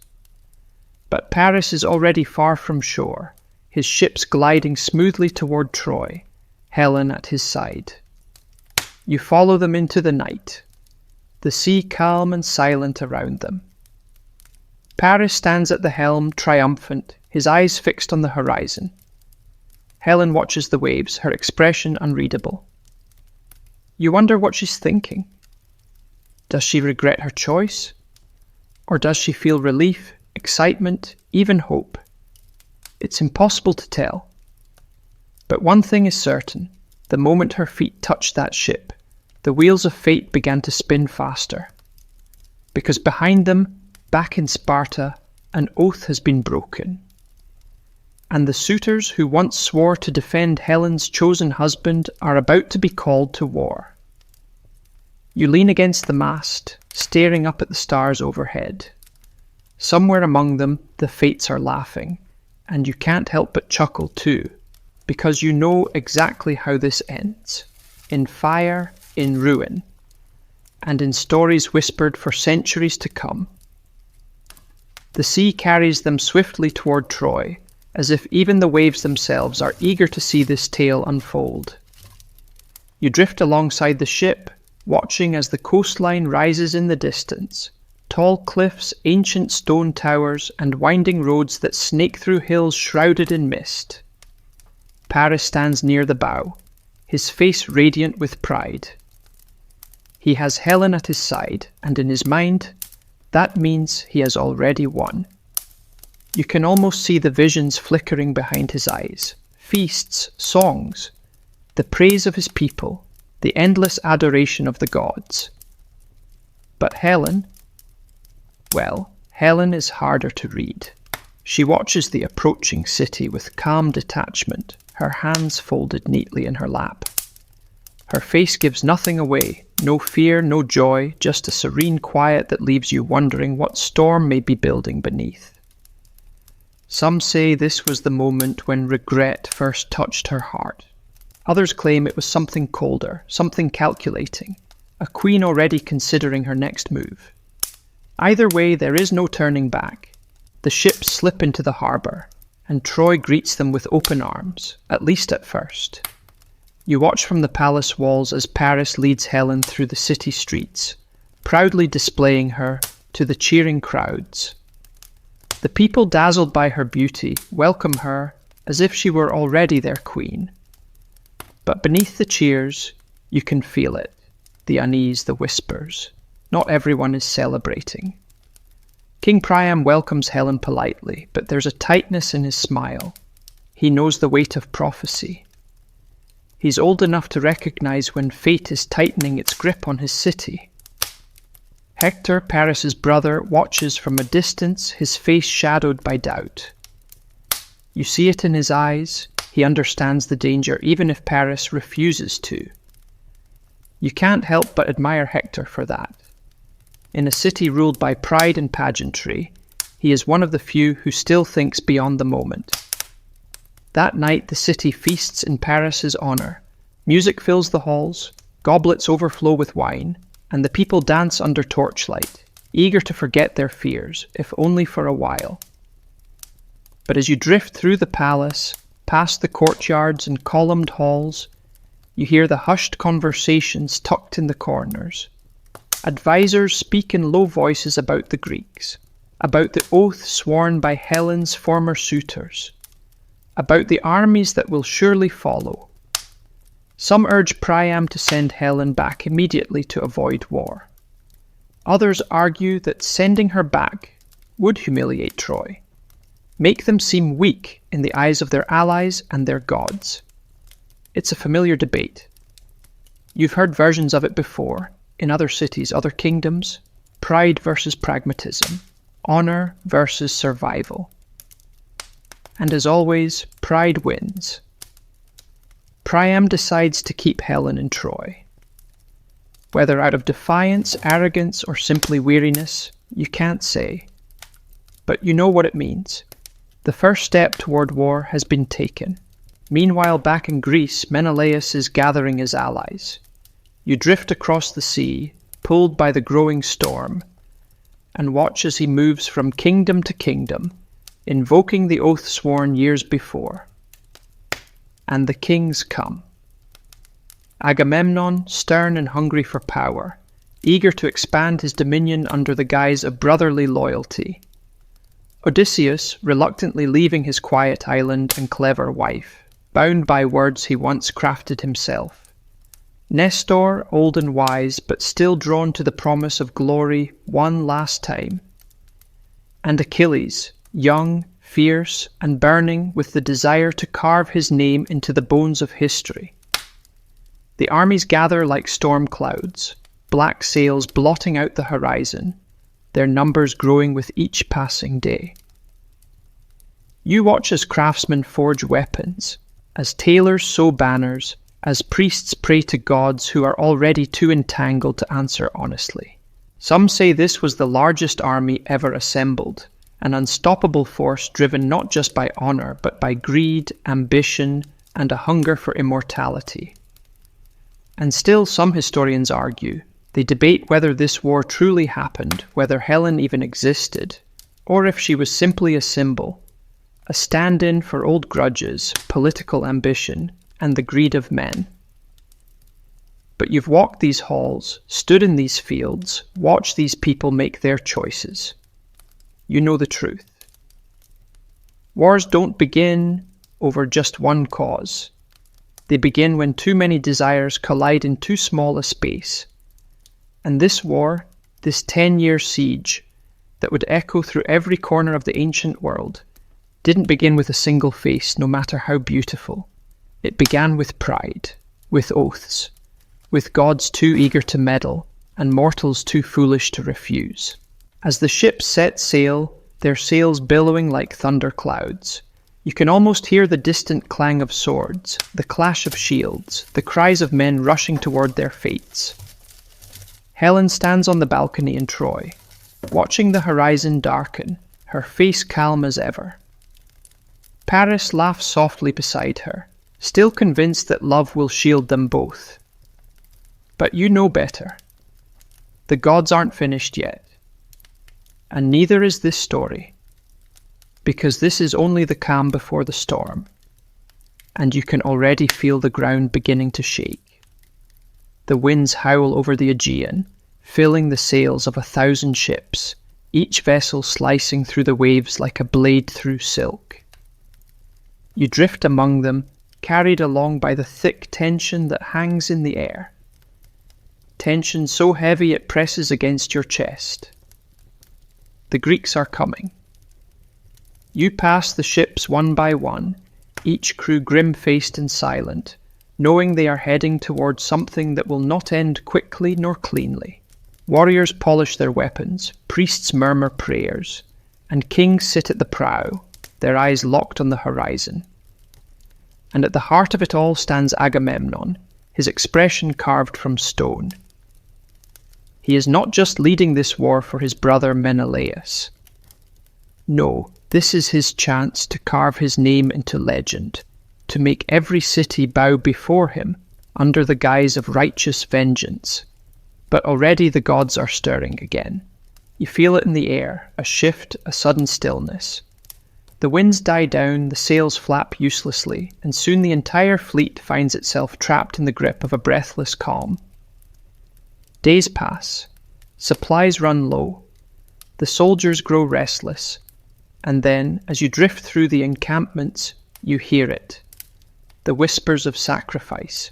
But Paris is already far from shore, his ships gliding smoothly toward Troy, Helen at his side. You follow them into the night, the sea calm and silent around them. Paris stands at the helm, triumphant, his eyes fixed on the horizon. Helen watches the waves, her expression unreadable. You wonder what she's thinking. Does she regret her choice? Or does she feel relief, excitement, even hope? It's impossible to tell. But one thing is certain, the moment her feet touched that ship, the wheels of fate began to spin faster. Because behind them, back in Sparta, an oath has been broken. And the suitors who once swore to defend Helen's chosen husband are about to be called to war. You lean against the mast, staring up at the stars overhead. Somewhere among them, the fates are laughing, and you can't help but chuckle too, because you know exactly how this ends. In fire, in ruin, and in stories whispered for centuries to come. The sea carries them swiftly toward Troy, as if even the waves themselves are eager to see this tale unfold. You drift alongside the ship, watching as the coastline rises in the distance, tall cliffs, ancient stone towers, and winding roads that snake through hills shrouded in mist. Paris stands near the bow, his face radiant with pride. He has Helen at his side, and in his mind, that means he has already won. You can almost see the visions flickering behind his eyes. Feasts, songs, the praise of his people, the endless adoration of the gods. But Helen, well, Helen is harder to read. She watches the approaching city with calm detachment, her hands folded neatly in her lap. Her face gives nothing away, no fear, no joy, just a serene quiet that leaves you wondering what storm may be building beneath. Some say this was the moment when regret first touched her heart. Others claim it was something colder, something calculating, a queen already considering her next move. Either way, there is no turning back. The ships slip into the harbour, and Troy greets them with open arms, at least at first. You watch from the palace walls as Paris leads Helen through the city streets, proudly displaying her to the cheering crowds. The people, dazzled by her beauty, welcome her as if she were already their queen. But beneath the cheers, you can feel it, the unease, the whispers. Not everyone is celebrating. King Priam welcomes Helen politely, but there's a tightness in his smile. He knows the weight of prophecy. He's old enough to recognize when fate is tightening its grip on his city. Hector, Paris's brother, watches from a distance, his face shadowed by doubt. You see it in his eyes. He understands the danger, even if Paris refuses to. You can't help but admire Hector for that. In a city ruled by pride and pageantry, he is one of the few who still thinks beyond the moment. That night the city feasts in Paris's honour. Music fills the halls, goblets overflow with wine, and the people dance under torchlight, eager to forget their fears, if only for a while. But as you drift through the palace, past the courtyards and columned halls, you hear the hushed conversations tucked in the corners. Advisors speak in low voices about the Greeks, about the oath sworn by Helen's former suitors, about the armies that will surely follow. Some urge Priam to send Helen back immediately to avoid war. Others argue that sending her back would humiliate Troy, make them seem weak in the eyes of their allies and their gods. It's a familiar debate. You've heard versions of it before, in other cities, other kingdoms. Pride versus pragmatism, honor versus survival. And as always, pride wins. Priam decides to keep Helen in Troy. Whether out of defiance, arrogance, or simply weariness, you can't say. But you know what it means. The first step toward war has been taken. Meanwhile, back in Greece, Menelaus is gathering his allies. You drift across the sea, pulled by the growing storm, and watch as he moves from kingdom to kingdom, invoking the oath sworn years before. And the kings come. Agamemnon, stern and hungry for power, eager to expand his dominion under the guise of brotherly loyalty. Odysseus, reluctantly leaving his quiet island and clever wife, bound by words he once crafted himself. Nestor, old and wise, but still drawn to the promise of glory one last time. And Achilles, young, fierce, and burning with the desire to carve his name into the bones of history. The armies gather like storm clouds, black sails blotting out the horizon, their numbers growing with each passing day. You watch as craftsmen forge weapons, as tailors sew banners, as priests pray to gods who are already too entangled to answer honestly. Some say this was the largest army ever assembled, an unstoppable force driven not just by honor, but by greed, ambition, and a hunger for immortality. And still some historians argue. They debate whether this war truly happened, whether Helen even existed, or if she was simply a symbol, a stand-in for old grudges, political ambition, and the greed of men. But you've walked these halls, stood in these fields, watched these people make their choices. You know the truth. Wars don't begin over just one cause. They begin when too many desires collide in too small a space. And this war, this 10-year siege, that would echo through every corner of the ancient world didn't begin with a single face, no matter how beautiful. It began with pride, with oaths, with gods too eager to meddle and mortals too foolish to refuse. As the ships set sail, their sails billowing like thunder clouds, you can almost hear the distant clang of swords, the clash of shields, the cries of men rushing toward their fates. Helen stands on the balcony in Troy, watching the horizon darken, her face calm as ever. Paris laughs softly beside her, still convinced that love will shield them both. But you know better. The gods aren't finished yet. And neither is this story, because this is only the calm before the storm, and you can already feel the ground beginning to shake. The winds howl over the Aegean, filling the sails of 1,000 ships, each vessel slicing through the waves like a blade through silk. You drift among them, carried along by the thick tension that hangs in the air. Tension so heavy it presses against your chest. The Greeks are coming. You pass the ships one by one, each crew grim-faced and silent, knowing they are heading towards something that will not end quickly nor cleanly. Warriors polish their weapons, priests murmur prayers, and kings sit at the prow, their eyes locked on the horizon. And at the heart of it all stands Agamemnon, his expression carved from stone. He is not just leading this war for his brother Menelaus. No, this is his chance to carve his name into legend, to make every city bow before him under the guise of righteous vengeance. But already the gods are stirring again. You feel it in the air, a shift, a sudden stillness. The winds die down, the sails flap uselessly, and soon the entire fleet finds itself trapped in the grip of a breathless calm. Days pass. Supplies run low. The soldiers grow restless. And then, as you drift through the encampments, you hear it. The whispers of sacrifice.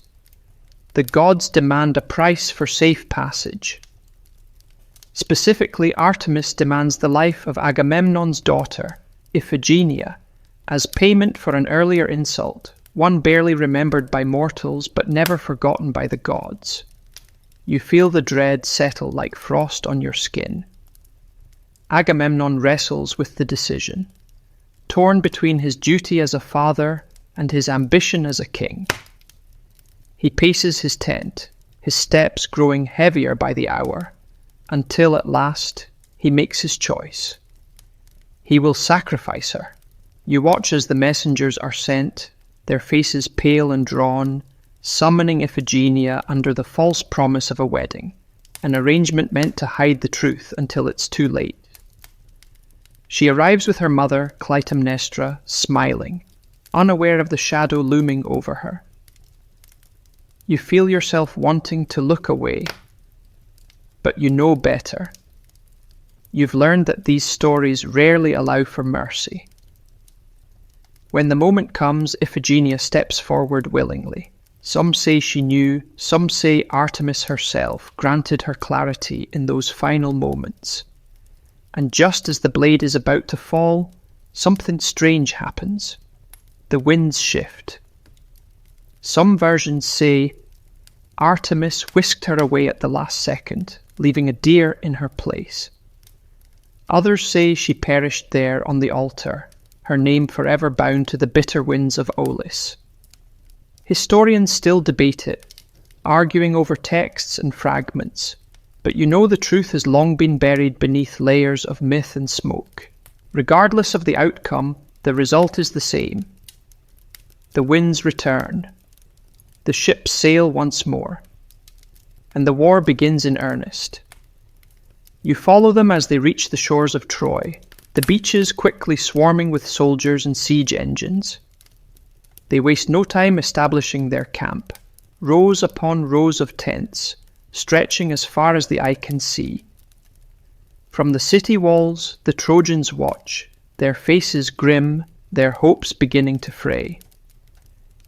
The gods demand a price for safe passage. Specifically, Artemis demands the life of Agamemnon's daughter, Iphigenia, as payment for an earlier insult, one barely remembered by mortals but never forgotten by the gods. You feel the dread settle like frost on your skin. Agamemnon wrestles with the decision, torn between his duty as a father and his ambition as a king. He paces his tent, his steps growing heavier by the hour, until at last he makes his choice. He will sacrifice her. You watch as the messengers are sent, their faces pale and drawn, summoning Iphigenia under the false promise of a wedding, an arrangement meant to hide the truth until it's too late. She arrives with her mother, Clytemnestra, smiling, unaware of the shadow looming over her. You feel yourself wanting to look away, but you know better. You've learned that these stories rarely allow for mercy. When the moment comes, Iphigenia steps forward willingly. Some say she knew, some say Artemis herself granted her clarity in those final moments. And just as the blade is about to fall, something strange happens. The winds shift. Some versions say Artemis whisked her away at the last second, leaving a deer in her place. Others say she perished there on the altar, her name forever bound to the bitter winds of Aulis. Historians still debate it, arguing over texts and fragments, but you know the truth has long been buried beneath layers of myth and smoke. Regardless of the outcome, the result is the same. The winds return. The ships sail once more. And the war begins in earnest. You follow them as they reach the shores of Troy, the beaches quickly swarming with soldiers and siege engines. They waste no time establishing their camp, rows upon rows of tents, stretching as far as the eye can see. From the city walls, the Trojans watch, their faces grim, their hopes beginning to fray.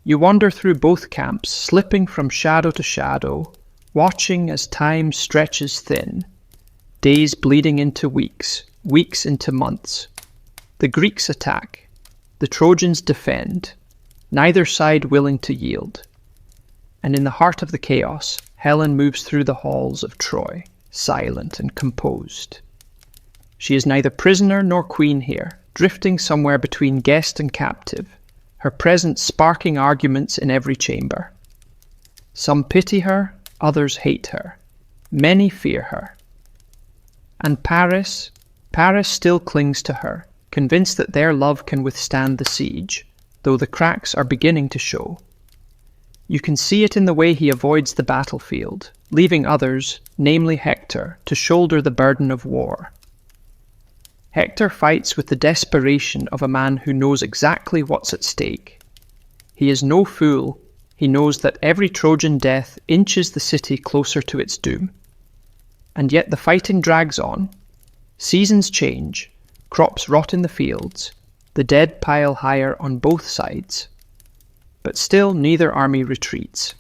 You wander through both camps, slipping from shadow to shadow, watching as time stretches thin, days bleeding into weeks, weeks into months. The Greeks attack, the Trojans defend, neither side willing to yield. And in the heart of the chaos, Helen moves through the halls of Troy, silent and composed. She is neither prisoner nor queen here, drifting somewhere between guest and captive, her presence sparking arguments in every chamber. Some pity her, others hate her. Many fear her. And Paris still clings to her, convinced that their love can withstand the siege, though the cracks are beginning to show. You can see it in the way he avoids the battlefield, leaving others, namely Hector, to shoulder the burden of war. Hector fights with the desperation of a man who knows exactly what's at stake. He is no fool. He knows that every Trojan death inches the city closer to its doom. And yet the fighting drags on. Seasons change, crops rot in the fields, the dead pile higher on both sides. But still neither army retreats.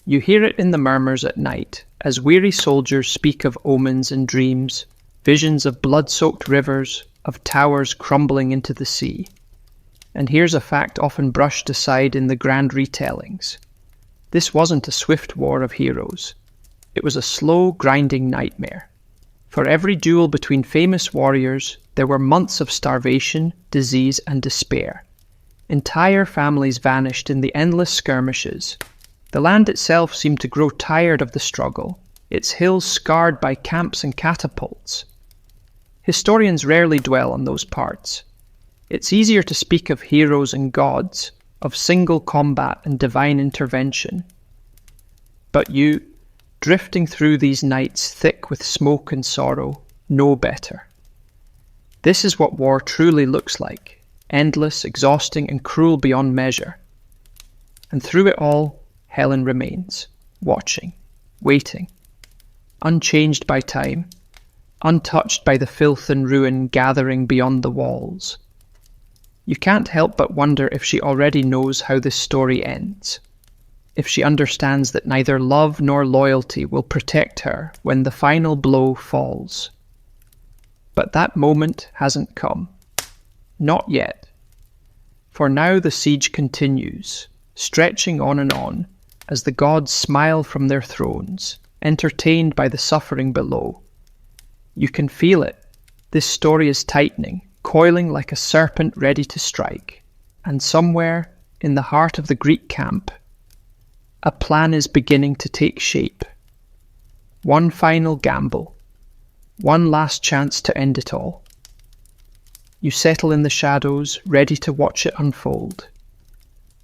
You hear it in the murmurs at night, as weary soldiers speak of omens and dreams, visions of blood-soaked rivers, of towers crumbling into the sea. And here's a fact often brushed aside in the grand retellings. This wasn't a swift war of heroes. It was a slow, grinding nightmare. For every duel between famous warriors, there were months of starvation, disease, and despair. Entire families vanished in the endless skirmishes. The land itself seemed to grow tired of the struggle, its hills scarred by camps and catapults. Historians rarely dwell on those parts. It's easier to speak of heroes and gods, of single combat and divine intervention. But you, drifting through these nights thick with smoke and sorrow, know better. This is what war truly looks like, endless, exhausting, and cruel beyond measure. And through it all, Helen remains, watching, waiting, unchanged by time, untouched by the filth and ruin gathering beyond the walls. You can't help but wonder if she already knows how this story ends, if she understands that neither love nor loyalty will protect her when the final blow falls. But that moment hasn't come. Not yet. For now the siege continues, stretching on and on, as the gods smile from their thrones, entertained by the suffering below. You can feel it. This story is tightening, coiling like a serpent ready to strike. And somewhere, in the heart of the Greek camp, a plan is beginning to take shape. One final gamble. One last chance to end it all. You settle in the shadows, ready to watch it unfold,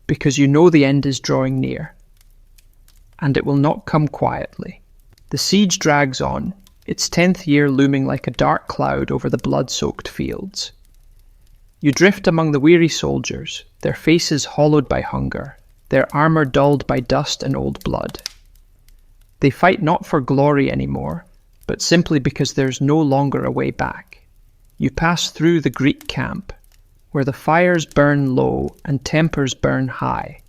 because you know the end is drawing near. And it will not come quietly. The siege drags on, its 10th year looming like a dark cloud over the blood-soaked fields. You drift among the weary soldiers, their faces hollowed by hunger, their armour dulled by dust and old blood. They fight not for glory anymore, but simply because there's no longer a way back. You pass through the Greek camp, where the fires burn low and tempers burn high.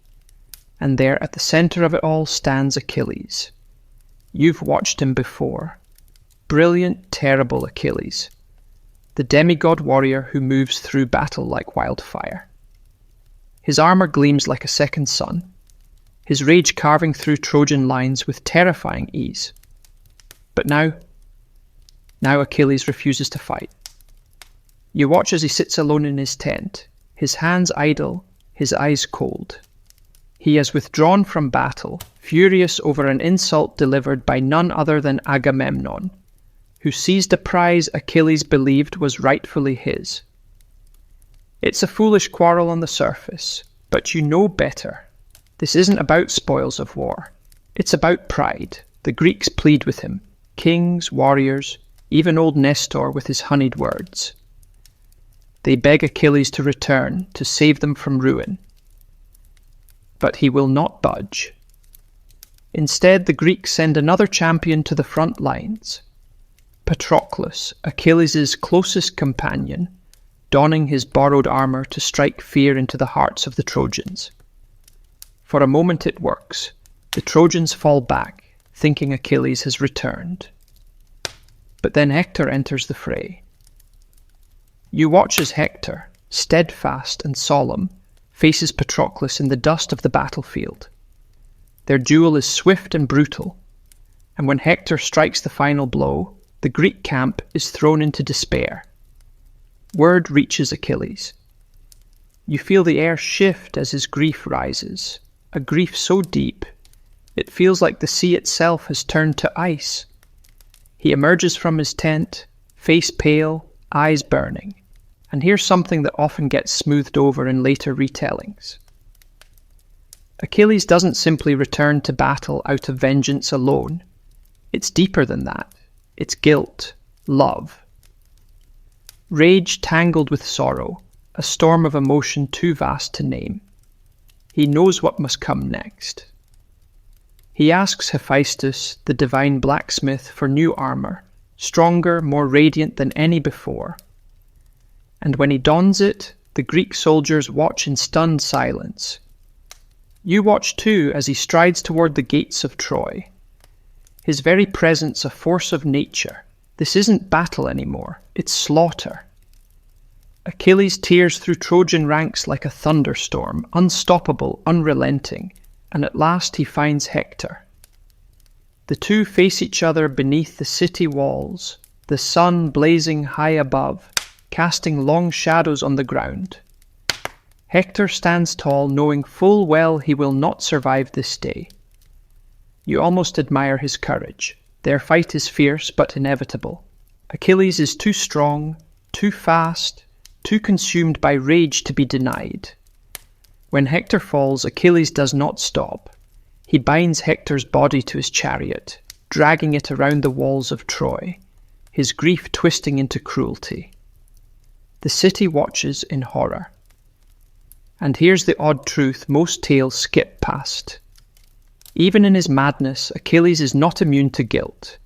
And there at the centre of it all stands Achilles. You've watched him before. Brilliant, terrible Achilles. The demigod warrior who moves through battle like wildfire. His armour gleams like a second sun, his rage carving through Trojan lines with terrifying ease. But now Achilles refuses to fight. You watch as he sits alone in his tent, his hands idle, his eyes cold. He has withdrawn from battle, furious over an insult delivered by none other than Agamemnon, who seized a prize Achilles believed was rightfully his. It's a foolish quarrel on the surface, but you know better. This isn't about spoils of war. It's about pride. The Greeks plead with him, kings, warriors, even old Nestor with his honeyed words. They beg Achilles to return, to save them from ruin. But he will not budge. Instead, the Greeks send another champion to the front lines. Patroclus, Achilles' closest companion, donning his borrowed armour to strike fear into the hearts of the Trojans. For a moment it works. The Trojans fall back, thinking Achilles has returned. But then Hector enters the fray. You watch as Hector, steadfast and solemn, faces Patroclus in the dust of the battlefield. Their duel is swift and brutal, and when Hector strikes the final blow, the Greek camp is thrown into despair. Word reaches Achilles. You feel the air shift as his grief rises, a grief so deep, it feels like the sea itself has turned to ice. He emerges from his tent, face pale, eyes burning, and here's something that often gets smoothed over in later retellings. Achilles doesn't simply return to battle out of vengeance alone. It's deeper than that. It's guilt, love. Rage tangled with sorrow, a storm of emotion too vast to name. He knows what must come next. He asks Hephaestus, the divine blacksmith, for new armor, stronger, more radiant than any before. And when he dons it, the Greek soldiers watch in stunned silence. You watch too as he strides toward the gates of Troy. His very presence a force of nature. This isn't battle anymore, it's slaughter. Achilles tears through Trojan ranks like a thunderstorm, unstoppable, unrelenting, and at last he finds Hector. The two face each other beneath the city walls, the sun blazing high above, casting long shadows on the ground. Hector stands tall, knowing full well he will not survive this day. You almost admire his courage. Their fight is fierce but inevitable. Achilles is too strong, too fast, too consumed by rage to be denied. When Hector falls, Achilles does not stop. He binds Hector's body to his chariot, dragging it around the walls of Troy, his grief twisting into cruelty. The city watches in horror. And here's the odd truth most tales skip past. Even in his madness, Achilles is not immune to guilt.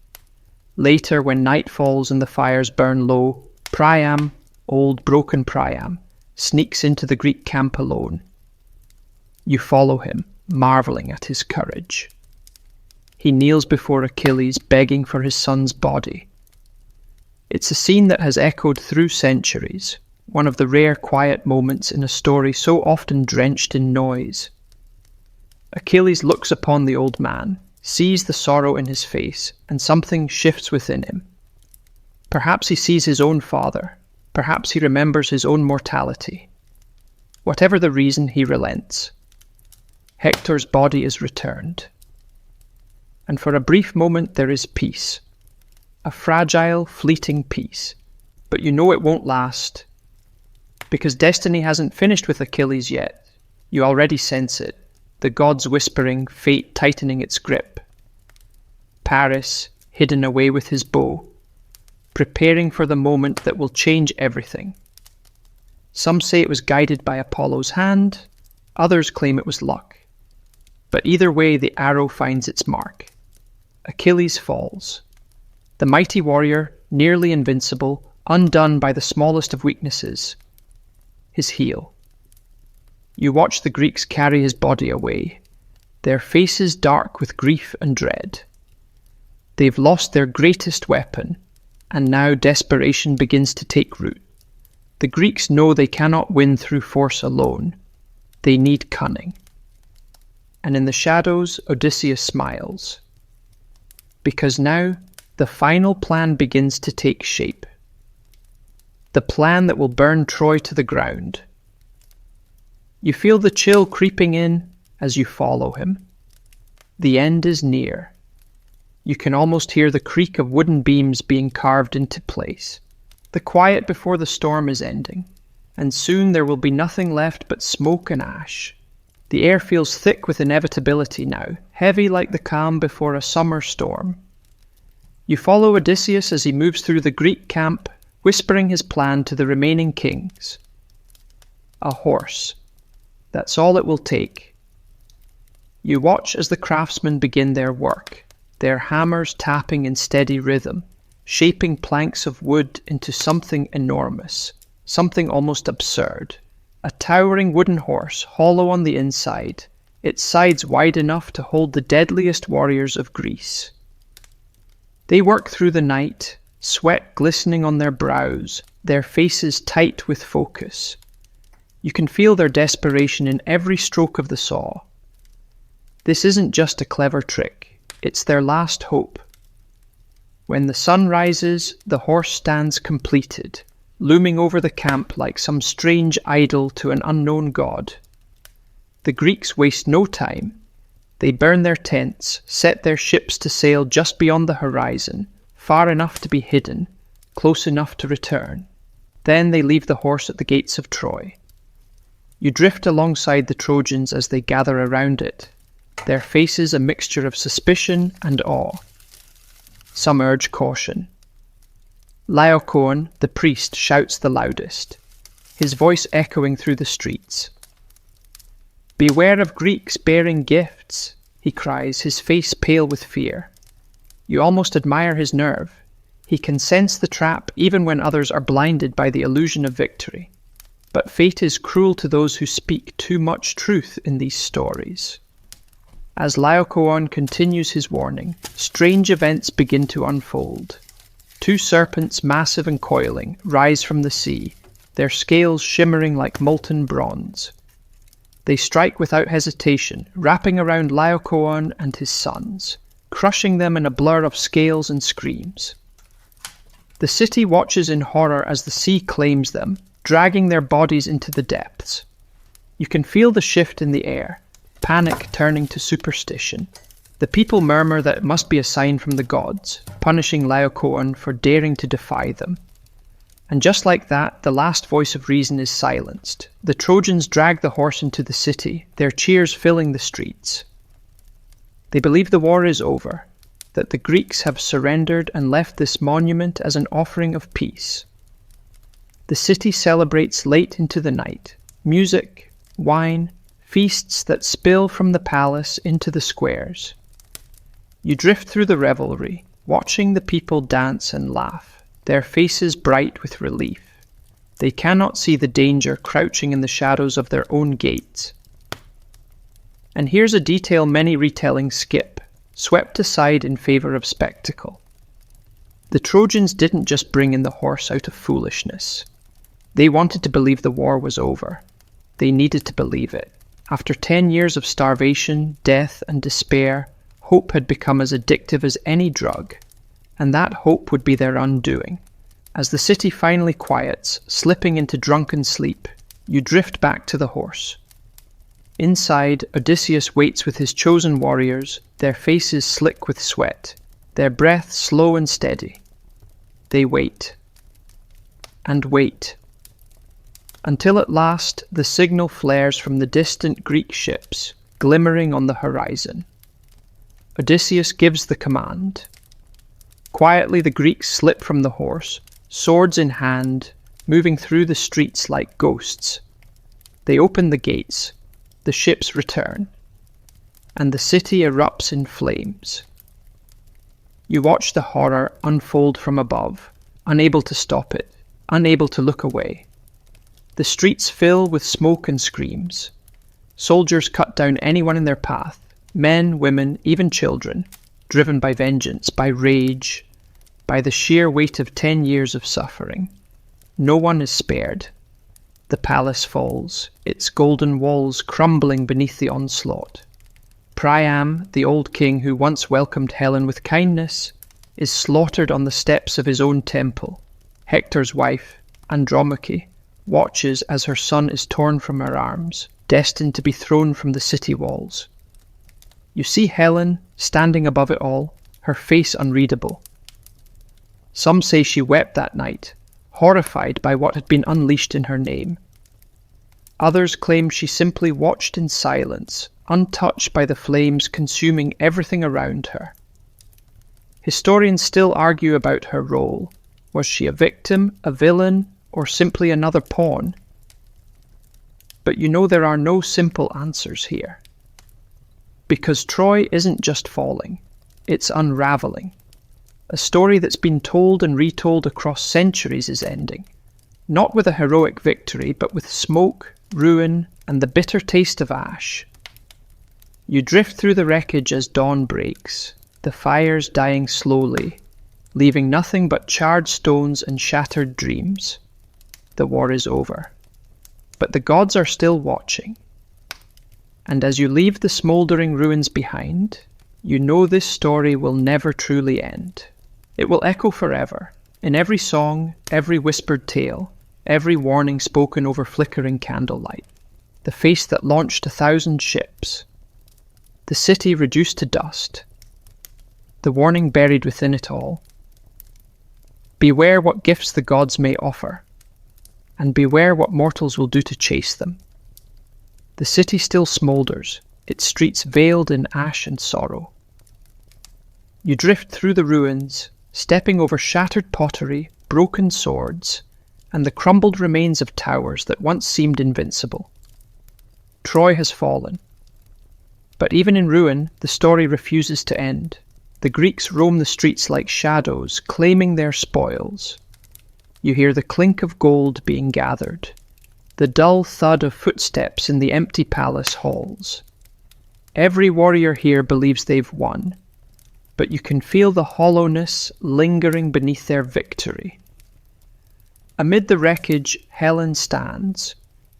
Later, when night falls and the fires burn low, Priam, old broken Priam, sneaks into the Greek camp alone. You follow him, marveling at his courage. He kneels before Achilles, begging for his son's body. It's a scene that has echoed through centuries, one of the rare quiet moments in a story so often drenched in noise. Achilles looks upon the old man, sees the sorrow in his face, and something shifts within him. Perhaps he sees his own father. Perhaps he remembers his own mortality. Whatever the reason, he relents. Hector's body is returned. And for a brief moment there is peace. A fragile, fleeting peace. But you know it won't last. Because destiny hasn't finished with Achilles yet. You already sense it. The gods whispering, fate tightening its grip. Paris, hidden away with his bow, preparing for the moment that will change everything. Some say it was guided by Apollo's hand, others claim it was luck. But either way, the arrow finds its mark. Achilles falls. The mighty warrior, nearly invincible, undone by the smallest of weaknesses. His heel. You watch the Greeks carry his body away, their faces dark with grief and dread. They've lost their greatest weapon, and now desperation begins to take root. The Greeks know they cannot win through force alone. They need cunning. And in the shadows, Odysseus smiles. Because now, the final plan begins to take shape. The plan that will burn Troy to the ground. You feel the chill creeping in as you follow him. The end is near. You can almost hear the creak of wooden beams being carved into place. The quiet before the storm is ending, and soon there will be nothing left but smoke and ash. The air feels thick with inevitability now, heavy like the calm before a summer storm. You follow Odysseus as he moves through the Greek camp, whispering his plan to the remaining kings. A horse. That's all it will take. You watch as the craftsmen begin their work, their hammers tapping in steady rhythm, shaping planks of wood into something enormous, something almost absurd. A towering wooden horse, hollow on the inside, its sides wide enough to hold the deadliest warriors of Greece. They work through the night, sweat glistening on their brows, their faces tight with focus. You can feel their desperation in every stroke of the saw. This isn't just a clever trick, it's their last hope. When the sun rises, the horse stands completed, looming over the camp like some strange idol to an unknown god. The Greeks waste no time. They burn their tents, set their ships to sail just beyond the horizon, far enough to be hidden, close enough to return. Then they leave the horse at the gates of Troy. You drift alongside the Trojans as they gather around it, their faces a mixture of suspicion and awe. Some urge caution. Laocoon, the priest, shouts the loudest, his voice echoing through the streets. "Beware of Greeks bearing gifts," he cries, his face pale with fear. You almost admire his nerve. He can sense the trap even when others are blinded by the illusion of victory. But fate is cruel to those who speak too much truth in these stories. As Laocoon continues his warning, strange events begin to unfold. Two serpents, massive and coiling, rise from the sea, their scales shimmering like molten bronze. They strike without hesitation, wrapping around Laocoon and his sons, crushing them in a blur of scales and screams. The city watches in horror as the sea claims them, dragging their bodies into the depths. You can feel the shift in the air, panic turning to superstition. The people murmur that it must be a sign from the gods, punishing Laocoon for daring to defy them. And just like that, the last voice of reason is silenced. The Trojans drag the horse into the city, their cheers filling the streets. They believe the war is over, that the Greeks have surrendered and left this monument as an offering of peace. The city celebrates late into the night. Music, wine, feasts that spill from the palace into the squares. You drift through the revelry, watching the people dance and laugh, their faces bright with relief. They cannot see the danger crouching in the shadows of their own gates. And here's a detail many retellings skip, swept aside in favor of spectacle. The Trojans didn't just bring in the horse out of foolishness. They wanted to believe the war was over. They needed to believe it. After 10 years of starvation, death, and despair, hope had become as addictive as any drug, and that hope would be their undoing. As the city finally quiets, slipping into drunken sleep, you drift back to the horse. Inside, Odysseus waits with his chosen warriors, their faces slick with sweat, their breath slow and steady. They wait. And wait. Until at last the signal flares from the distant Greek ships, glimmering on the horizon. Odysseus gives the command. Quietly the Greeks slip from the horse, swords in hand, moving through the streets like ghosts. They open the gates, the ships return, and the city erupts in flames. You watch the horror unfold from above, unable to stop it, unable to look away. The streets fill with smoke and screams. Soldiers cut down anyone in their path, men, women, even children, driven by vengeance, by rage, by the sheer weight of 10 years of suffering. No one is spared. The palace falls, its golden walls crumbling beneath the onslaught. Priam, the old king who once welcomed Helen with kindness, is slaughtered on the steps of his own temple. Hector's wife, Andromache, watches as her son is torn from her arms, destined to be thrown from the city walls. You see Helen, standing above it all, her face unreadable. Some say she wept that night, horrified by what had been unleashed in her name. Others claim she simply watched in silence, untouched by the flames consuming everything around her. Historians still argue about her role. Was she a victim, a villain, or simply another pawn? But you know there are no simple answers here. Because Troy isn't just falling, it's unraveling. A story that's been told and retold across centuries is ending, not with a heroic victory, but with smoke, ruin, and the bitter taste of ash. You drift through the wreckage as dawn breaks, the fires dying slowly, leaving nothing but charred stones and shattered dreams. the war is over. But the gods are still watching. And as you leave the smouldering ruins behind, you know this story will never truly end. It will echo forever, in every song, every whispered tale, every warning spoken over flickering candlelight. The face that launched 1,000 ships. The city reduced to dust. The warning buried within it all. Beware what gifts the gods may offer, and beware what mortals will do to chase them. The city still smoulders, its streets veiled in ash and sorrow. You drift through the ruins, stepping over shattered pottery, broken swords, and the crumbled remains of towers that once seemed invincible. Troy has fallen. But even in ruin, the story refuses to end. The Greeks roam the streets like shadows, claiming their spoils. You hear the clink of gold being gathered, the dull thud of footsteps in the empty palace halls. Every warrior here believes they've won, but you can feel the hollowness lingering beneath their victory. Amid the wreckage, Helen stands.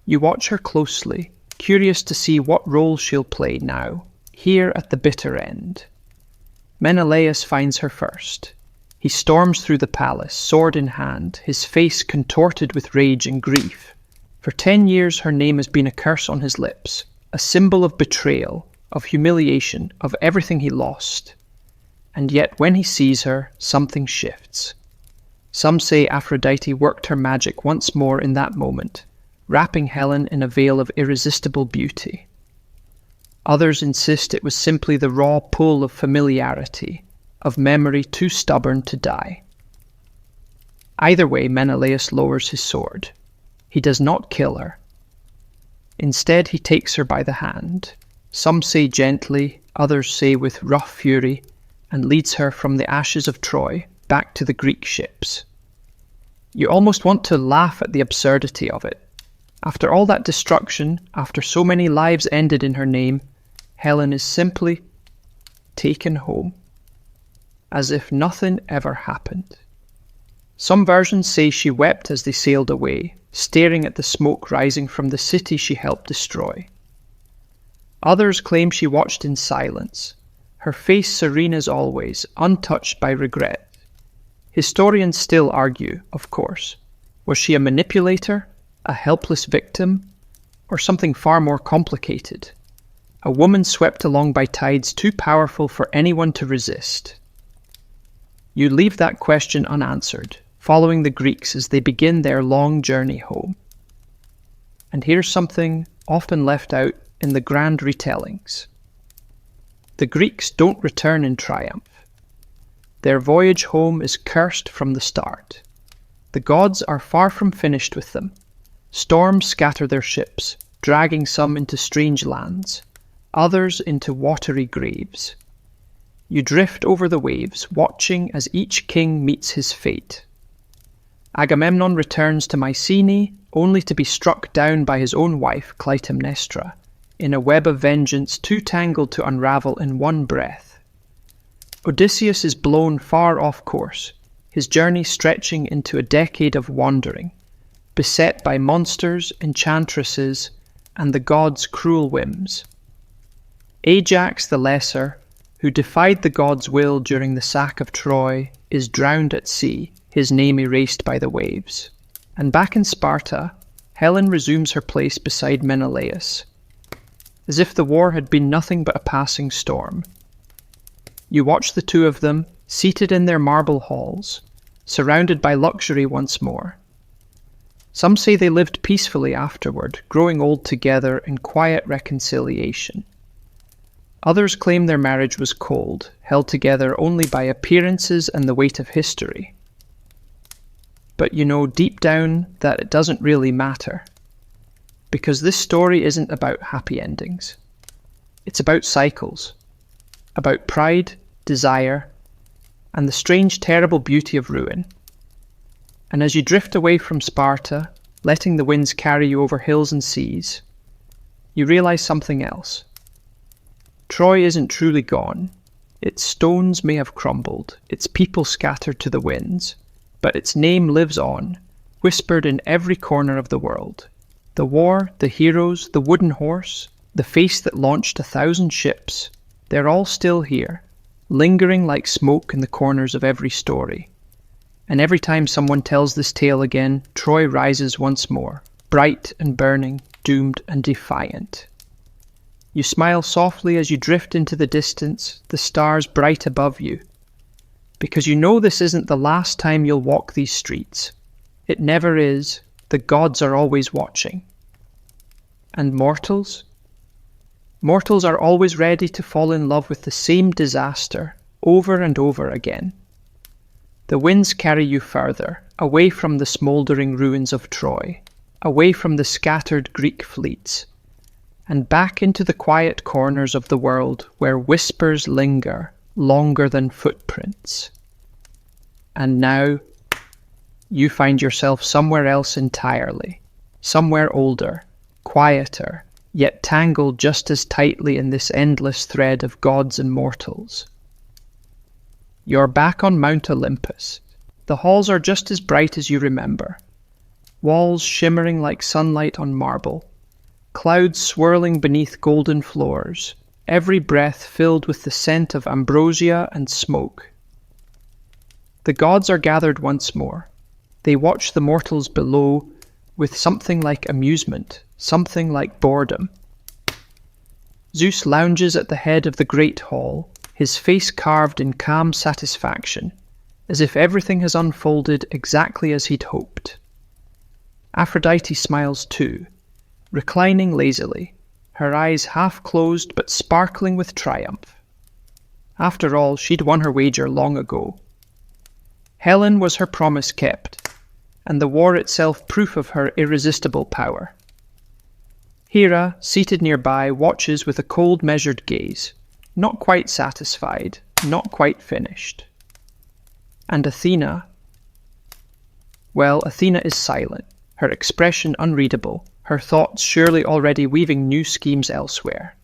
You watch her closely, curious to see what role she'll play now, here at the bitter end. Menelaus finds her first. He storms through the palace, sword in hand, his face contorted with rage and grief. For 10 years her name has been a curse on his lips, a symbol of betrayal, of humiliation, of everything he lost. And yet when he sees her, something shifts. Some say Aphrodite worked her magic once more in that moment, wrapping Helen in a veil of irresistible beauty. Others insist it was simply the raw pull of familiarity, of memory too stubborn to die. Either way, Menelaus lowers his sword. He does not kill her. Instead, he takes her by the hand, some say gently, others say with rough fury, and leads her from the ashes of Troy back to the Greek ships. You almost want to laugh at the absurdity of it. After all that destruction, after so many lives ended in her name, Helen is simply taken home, as if nothing ever happened. Some versions say she wept as they sailed away, staring at the smoke rising from the city she helped destroy. Others claim she watched in silence, her face serene as always, untouched by regret. Historians still argue, of course. Was she a manipulator, a helpless victim, or something far more complicated? A woman swept along by tides too powerful for anyone to resist. You leave that question unanswered, following the Greeks as they begin their long journey home. And here's something often left out in the grand retellings. The Greeks don't return in triumph. Their voyage home is cursed from the start. The gods are far from finished with them. Storms scatter their ships, dragging some into strange lands, others into watery graves. You drift over the waves, watching as each king meets his fate. Agamemnon returns to Mycenae, only to be struck down by his own wife, Clytemnestra, in a web of vengeance too tangled to unravel in one breath. Odysseus is blown far off course, his journey stretching into a decade of wandering, beset by monsters, enchantresses, and the gods' cruel whims. Ajax the Lesser, who defied the gods' will during the sack of Troy, is drowned at sea, his name erased by the waves. And back in Sparta, Helen resumes her place beside Menelaus, as if the war had been nothing but a passing storm. You watch the two of them, seated in their marble halls, surrounded by luxury once more. Some say they lived peacefully afterward, growing old together in quiet reconciliation. Others claim their marriage was cold, held together only by appearances and the weight of history. But you know deep down that it doesn't really matter. Because this story isn't about happy endings. It's about cycles. About pride, desire, and the strange, terrible beauty of ruin. And as you drift away from Sparta, letting the winds carry you over hills and seas, you realize something else. Troy isn't truly gone. Its stones may have crumbled, its people scattered to the winds, but its name lives on, whispered in every corner of the world. The war, the heroes, the wooden horse, the face that launched 1,000 ships, they're all still here, lingering like smoke in the corners of every story. And every time someone tells this tale again, Troy rises once more, bright and burning, doomed and defiant. You smile softly as you drift into the distance, the stars bright above you, because you know this isn't the last time you'll walk these streets. It never is. The gods are always watching. And mortals? Mortals are always ready to fall in love with the same disaster over and over again. The winds carry you further, away from the smouldering ruins of Troy, away from the scattered Greek fleets, and back into the quiet corners of the world where whispers linger longer than footprints. And now, you find yourself somewhere else entirely, somewhere older, quieter, yet tangled just as tightly in this endless thread of gods and mortals. You're back on Mount Olympus. The halls are just as bright as you remember. Walls shimmering like sunlight on marble. Clouds swirling beneath golden floors. Every breath filled with the scent of ambrosia and smoke. The gods are gathered once more. They watch the mortals below with something like amusement, something like boredom. Zeus lounges at the head of the great hall, his face carved in calm satisfaction, as if everything has unfolded exactly as he'd hoped. Aphrodite smiles too, reclining lazily, her eyes half closed but sparkling with triumph. After all, she'd won her wager long ago. Helen was her promise kept, and the war itself proof of her irresistible power. Hera, seated nearby, watches with a cold, measured gaze, not quite satisfied, not quite finished. And Athena? Well, Athena is silent, her expression unreadable, her thoughts surely already weaving new schemes elsewhere.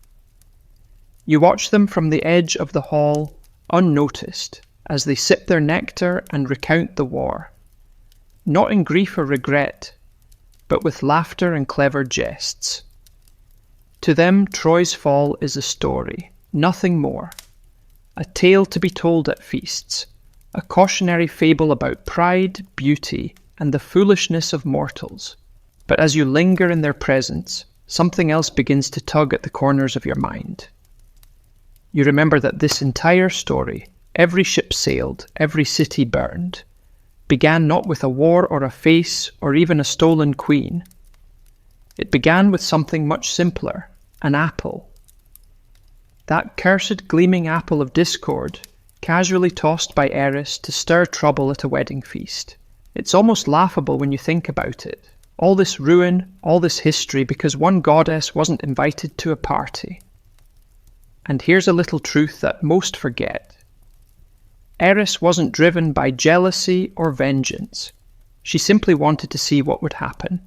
You watch them from the edge of the hall, unnoticed, as they sip their nectar and recount the war. Not in grief or regret, but with laughter and clever jests. To them, Troy's fall is a story, nothing more. A tale to be told at feasts, a cautionary fable about pride, beauty, and the foolishness of mortals. But as you linger in their presence, something else begins to tug at the corners of your mind. You remember that this entire story, every ship sailed, every city burned, began not with a war or a face or even a stolen queen. It began with something much simpler, an apple. That cursed gleaming apple of discord, casually tossed by Eris to stir trouble at a wedding feast. It's almost laughable when you think about it. All this ruin, all this history because one goddess wasn't invited to a party. And here's a little truth that most forget. Eris wasn't driven by jealousy or vengeance. She simply wanted to see what would happen.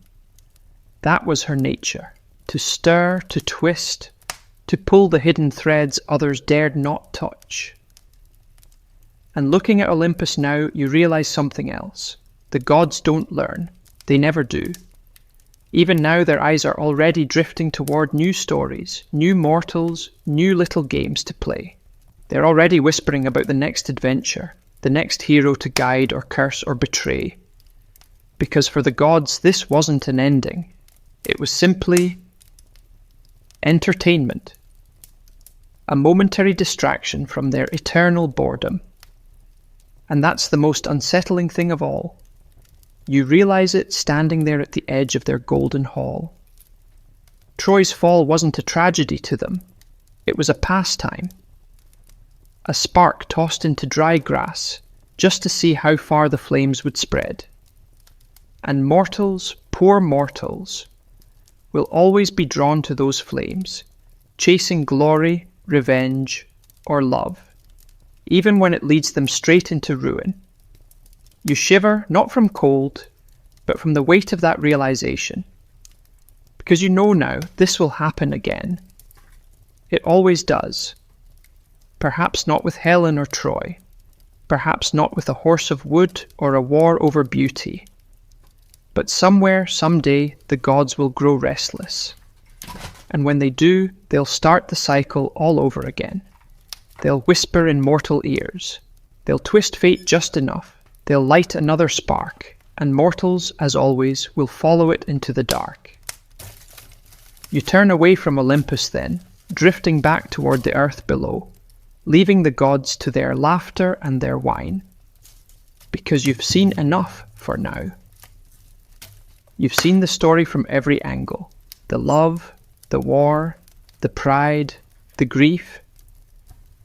That was her nature, to stir, to twist, to pull the hidden threads others dared not touch. And looking at Olympus now, you realize something else. The gods don't learn. They never do. Even now their eyes are already drifting toward new stories, new mortals, new little games to play. They're already whispering about the next adventure, the next hero to guide or curse or betray. Because for the gods, this wasn't an ending. It was simply entertainment. A momentary distraction from their eternal boredom. And that's the most unsettling thing of all. You realize it standing there at the edge of their golden hall. Troy's fall wasn't a tragedy to them. It was a pastime. A spark tossed into dry grass, just to see how far the flames would spread. And mortals, poor mortals, will always be drawn to those flames, chasing glory, revenge, or love, even when it leads them straight into ruin. You shiver, not from cold, but from the weight of that realization. Because you know now, this will happen again. It always does. Perhaps not with Helen or Troy. Perhaps not with a horse of wood or a war over beauty. But somewhere, someday, the gods will grow restless. And when they do, they'll start the cycle all over again. They'll whisper in mortal ears. They'll twist fate just enough. They'll light another spark, and mortals, as always, will follow it into the dark. You turn away from Olympus then, drifting back toward the earth below, leaving the gods to their laughter and their wine. Because you've seen enough for now. You've seen the story from every angle. The love, the war, the pride, the grief.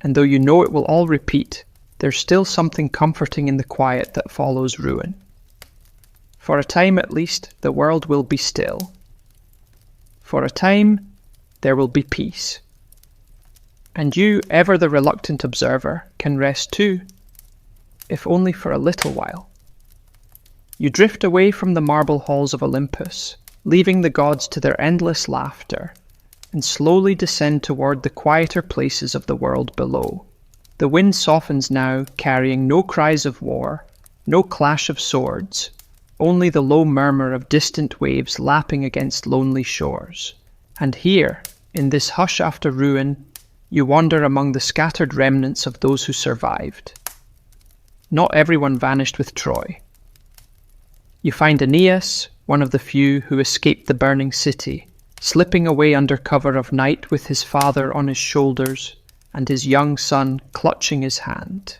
And though you know it will all repeat, there's still something comforting in the quiet that follows ruin. For a time at least, the world will be still. For a time, there will be peace. And you, ever the reluctant observer, can rest too, if only for a little while. You drift away from the marble halls of Olympus, leaving the gods to their endless laughter, and slowly descend toward the quieter places of the world below. The wind softens now, carrying no cries of war, no clash of swords, only the low murmur of distant waves lapping against lonely shores. And here, in this hush after ruin, you wander among the scattered remnants of those who survived. Not everyone vanished with Troy. You find Aeneas, one of the few who escaped the burning city, slipping away under cover of night with his father on his shoulders and his young son clutching his hand.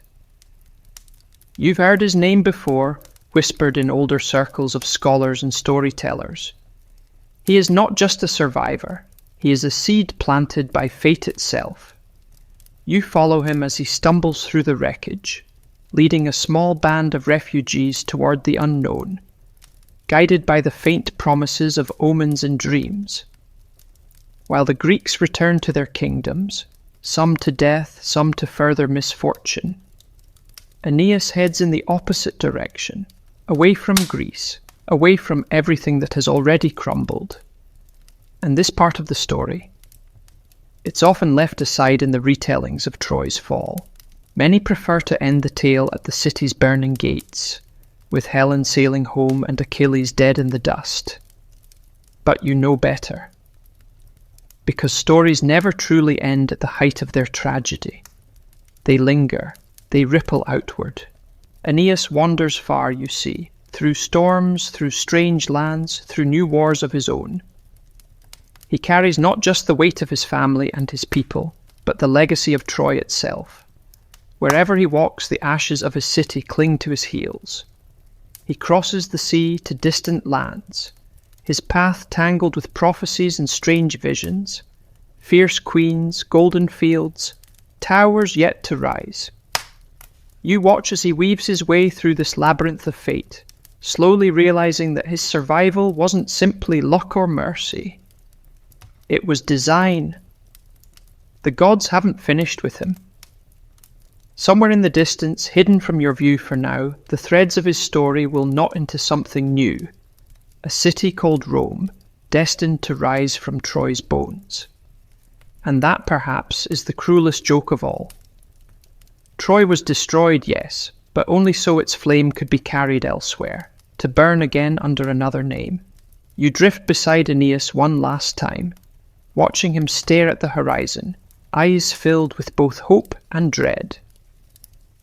You've heard his name before, whispered in older circles of scholars and storytellers. He is not just a survivor, he is a seed planted by fate itself. You follow him as he stumbles through the wreckage, leading a small band of refugees toward the unknown, guided by the faint promises of omens and dreams. While the Greeks return to their kingdoms, some to death, some to further misfortune, Aeneas heads in the opposite direction, away from Greece, away from everything that has already crumbled. And this part of the story, it's often left aside in the retellings of Troy's fall. Many prefer to end the tale at the city's burning gates, with Helen sailing home and Achilles dead in the dust. But you know better. Because stories never truly end at the height of their tragedy. They linger, they ripple outward. Aeneas wanders far, you see, through storms, through strange lands, through new wars of his own. He carries not just the weight of his family and his people, but the legacy of Troy itself. Wherever he walks, the ashes of his city cling to his heels. He crosses the sea to distant lands, his path tangled with prophecies and strange visions, fierce queens, golden fields, towers yet to rise. You watch as he weaves his way through this labyrinth of fate, slowly realizing that his survival wasn't simply luck or mercy. It was design. The gods haven't finished with him. Somewhere in the distance, hidden from your view for now, the threads of his story will knot into something new. A city called Rome, destined to rise from Troy's bones. And that, perhaps, is the cruelest joke of all. Troy was destroyed, yes, but only so its flame could be carried elsewhere, to burn again under another name. You drift beside Aeneas one last time, watching him stare at the horizon, eyes filled with both hope and dread.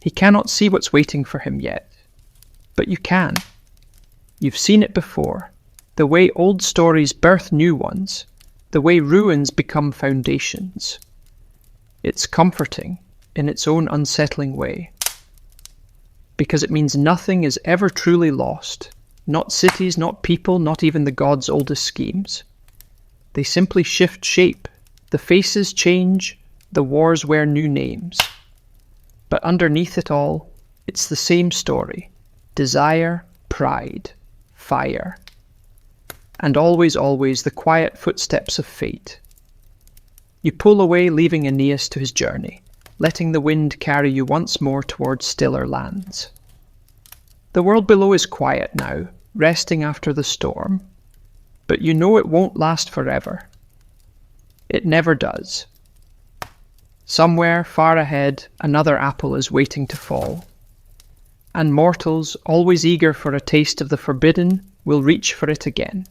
He cannot see what's waiting for him yet, but you can. You've seen it before, the way old stories birth new ones, the way ruins become foundations. It's comforting in its own unsettling way, because it means nothing is ever truly lost, not cities, not people, not even the gods' oldest schemes. They simply shift shape, the faces change, the wars wear new names. But underneath it all, it's the same story. Desire, pride, fire. And always, always the quiet footsteps of fate. You pull away, leaving Aeneas to his journey, letting the wind carry you once more towards stiller lands. The world below is quiet now, resting after the storm. But you know it won't last forever. It never does. Somewhere far ahead, another apple is waiting to fall. And mortals, always eager for a taste of the forbidden, will reach for it again.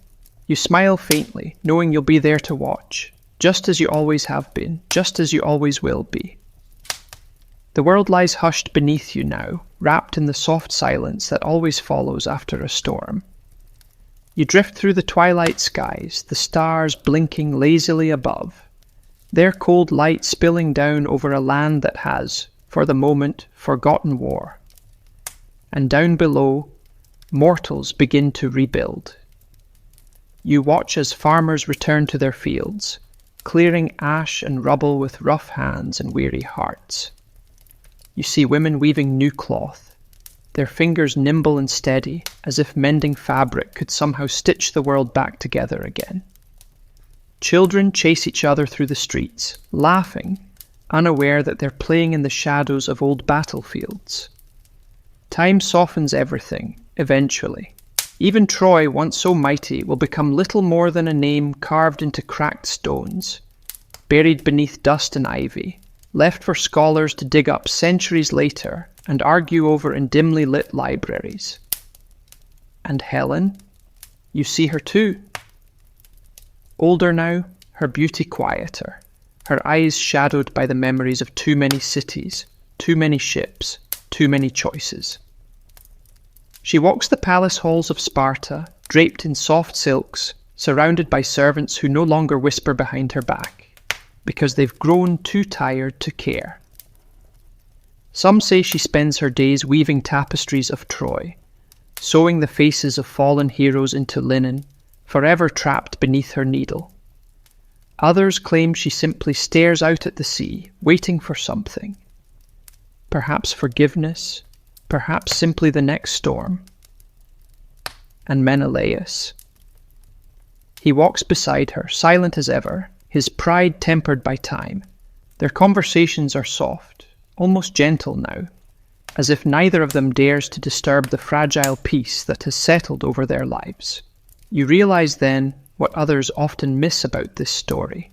You smile faintly, knowing you'll be there to watch, just as you always have been, just as you always will be. The world lies hushed beneath you now, wrapped in the soft silence that always follows after a storm. You drift through the twilight skies, the stars blinking lazily above, their cold light spilling down over a land that has, for the moment, forgotten war. And down below, mortals begin to rebuild. You watch as farmers return to their fields, clearing ash and rubble with rough hands and weary hearts. You see women weaving new cloth, their fingers nimble and steady, as if mending fabric could somehow stitch the world back together again. Children chase each other through the streets, laughing, unaware that they're playing in the shadows of old battlefields. Time softens everything, eventually. Even Troy, once so mighty, will become little more than a name carved into cracked stones, buried beneath dust and ivy, left for scholars to dig up centuries later and argue over in dimly lit libraries. And Helen, you see her too. Older now, her beauty quieter, her eyes shadowed by the memories of too many cities, too many ships, too many choices. She walks the palace halls of Sparta, draped in soft silks, surrounded by servants who no longer whisper behind her back, because they've grown too tired to care. Some say she spends her days weaving tapestries of Troy, sewing the faces of fallen heroes into linen, forever trapped beneath her needle. Others claim she simply stares out at the sea, waiting for something. Perhaps forgiveness, perhaps simply the next storm. And Menelaus. He walks beside her, silent as ever, his pride tempered by time. Their conversations are soft, almost gentle now, as if neither of them dares to disturb the fragile peace that has settled over their lives. You realize then what others often miss about this story.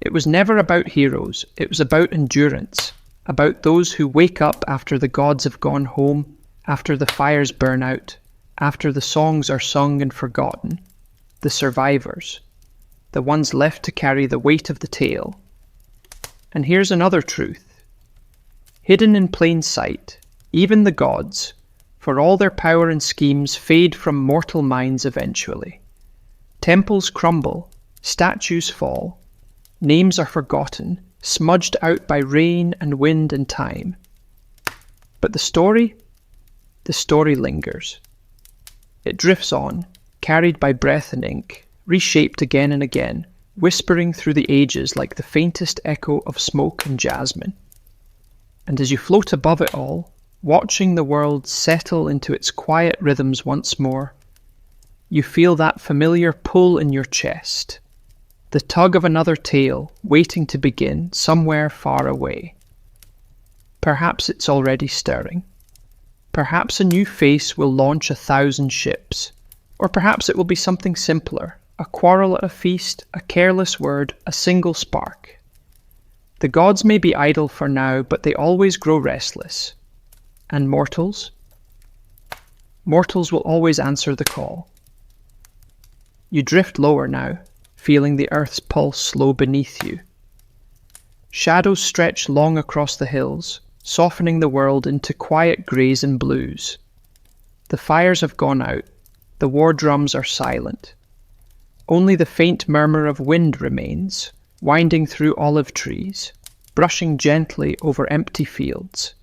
It was never about heroes, it was about endurance, about those who wake up after the gods have gone home, after the fires burn out, after the songs are sung and forgotten, the survivors, the ones left to carry the weight of the tale. And here's another truth. Hidden in plain sight, even the gods, for all their power and schemes, fade from mortal minds eventually. Temples crumble, statues fall, names are forgotten, smudged out by rain and wind and time. But the story lingers. It drifts on, carried by breath and ink, reshaped again and again, whispering through the ages like the faintest echo of smoke and jasmine. And as you float above it all, watching the world settle into its quiet rhythms once more, you feel that familiar pull in your chest, the tug of another tale waiting to begin somewhere far away. Perhaps it's already stirring. Perhaps a new face will launch 1,000 ships, or perhaps it will be something simpler, a quarrel at a feast, a careless word, a single spark. The gods may be idle for now, but they always grow restless. And mortals? Mortals will always answer the call. You drift lower now, feeling the earth's pulse slow beneath you. Shadows stretch long across the hills, softening the world into quiet greys and blues. The fires have gone out, the war drums are silent. Only the faint murmur of wind remains, winding through olive trees, brushing gently over empty fields.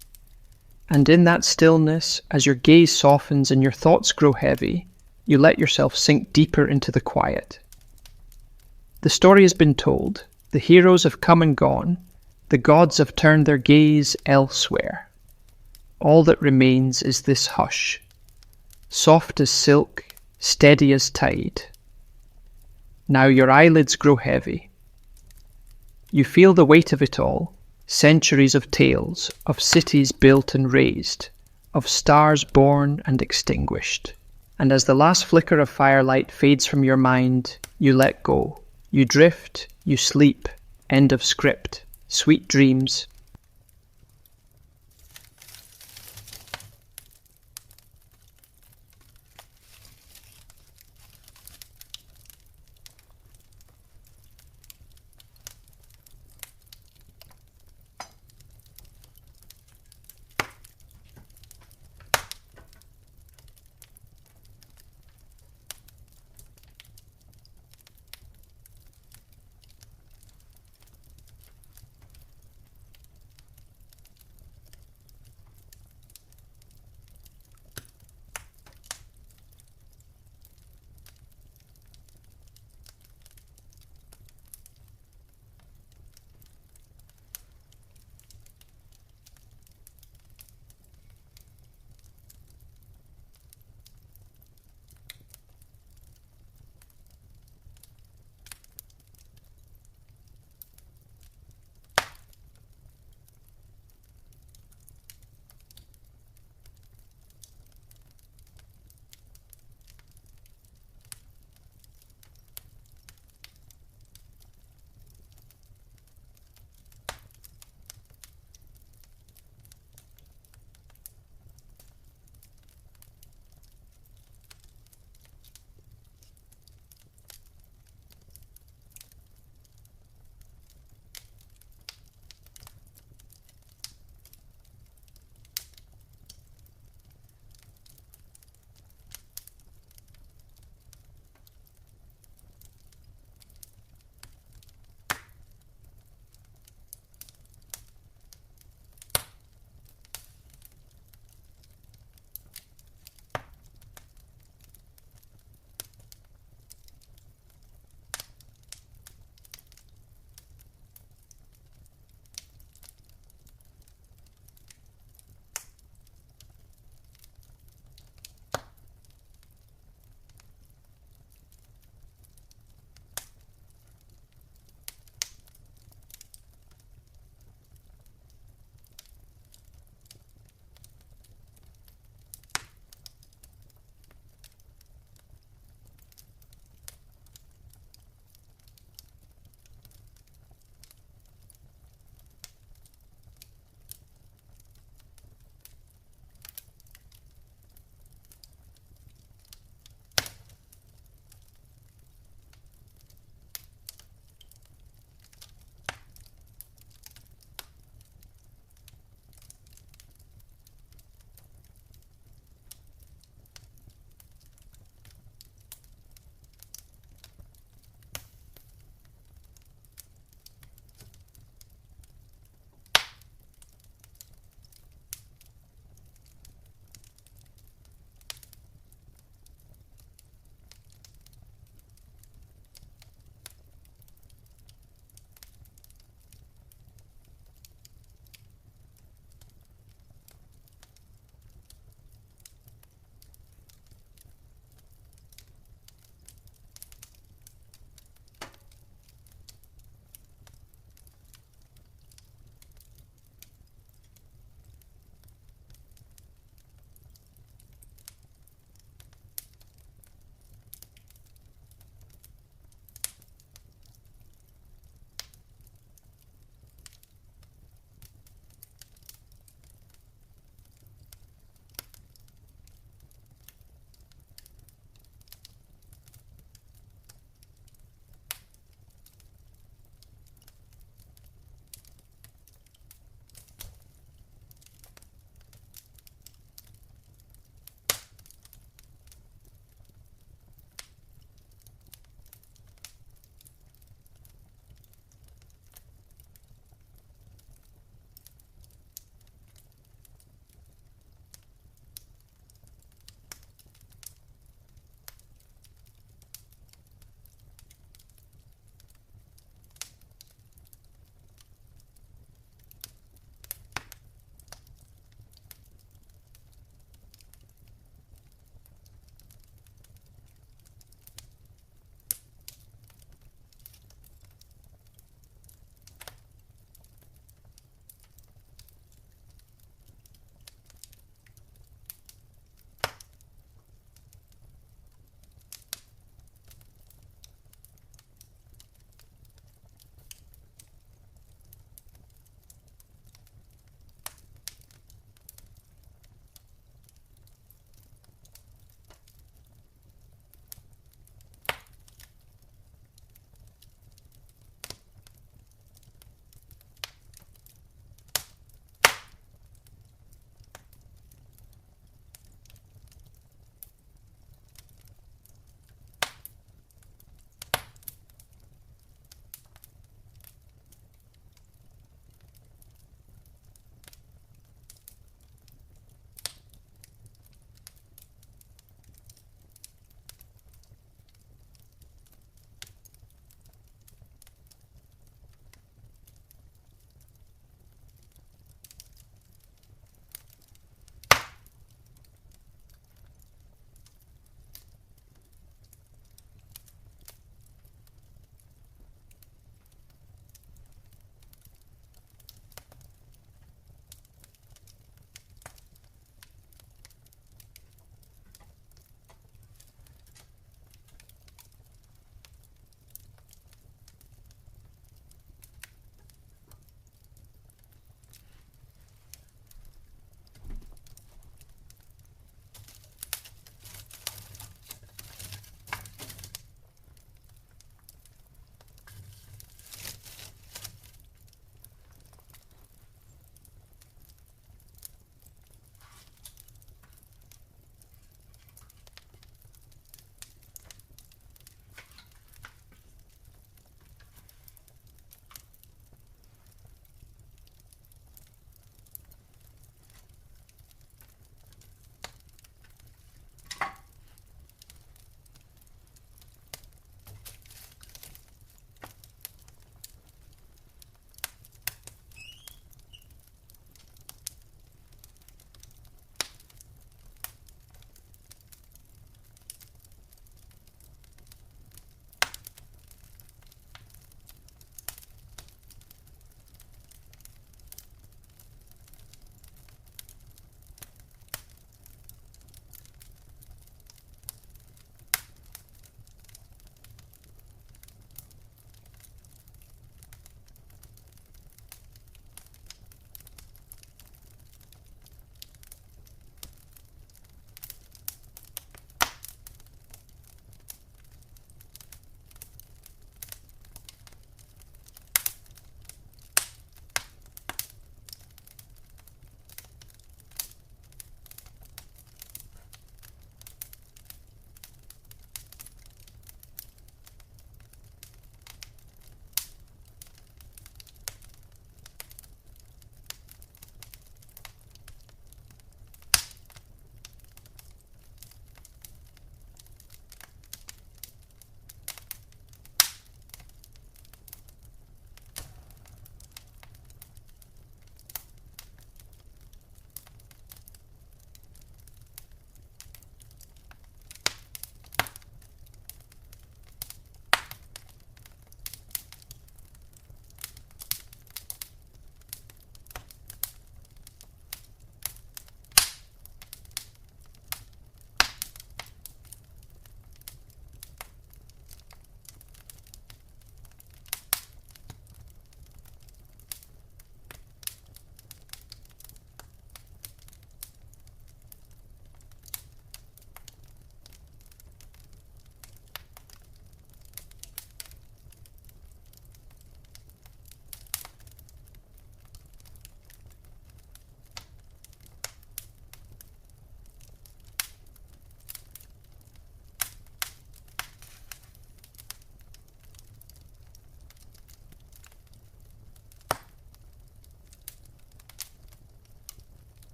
And in that stillness, as your gaze softens and your thoughts grow heavy, you let yourself sink deeper into the quiet. The story has been told, the heroes have come and gone, the gods have turned their gaze elsewhere. All that remains is this hush, soft as silk, steady as tide. Now your eyelids grow heavy. You feel the weight of it all, centuries of tales, of cities built and razed, of stars born and extinguished. And as the last flicker of firelight fades from your mind, you let go. You drift, you sleep, end of script, sweet dreams,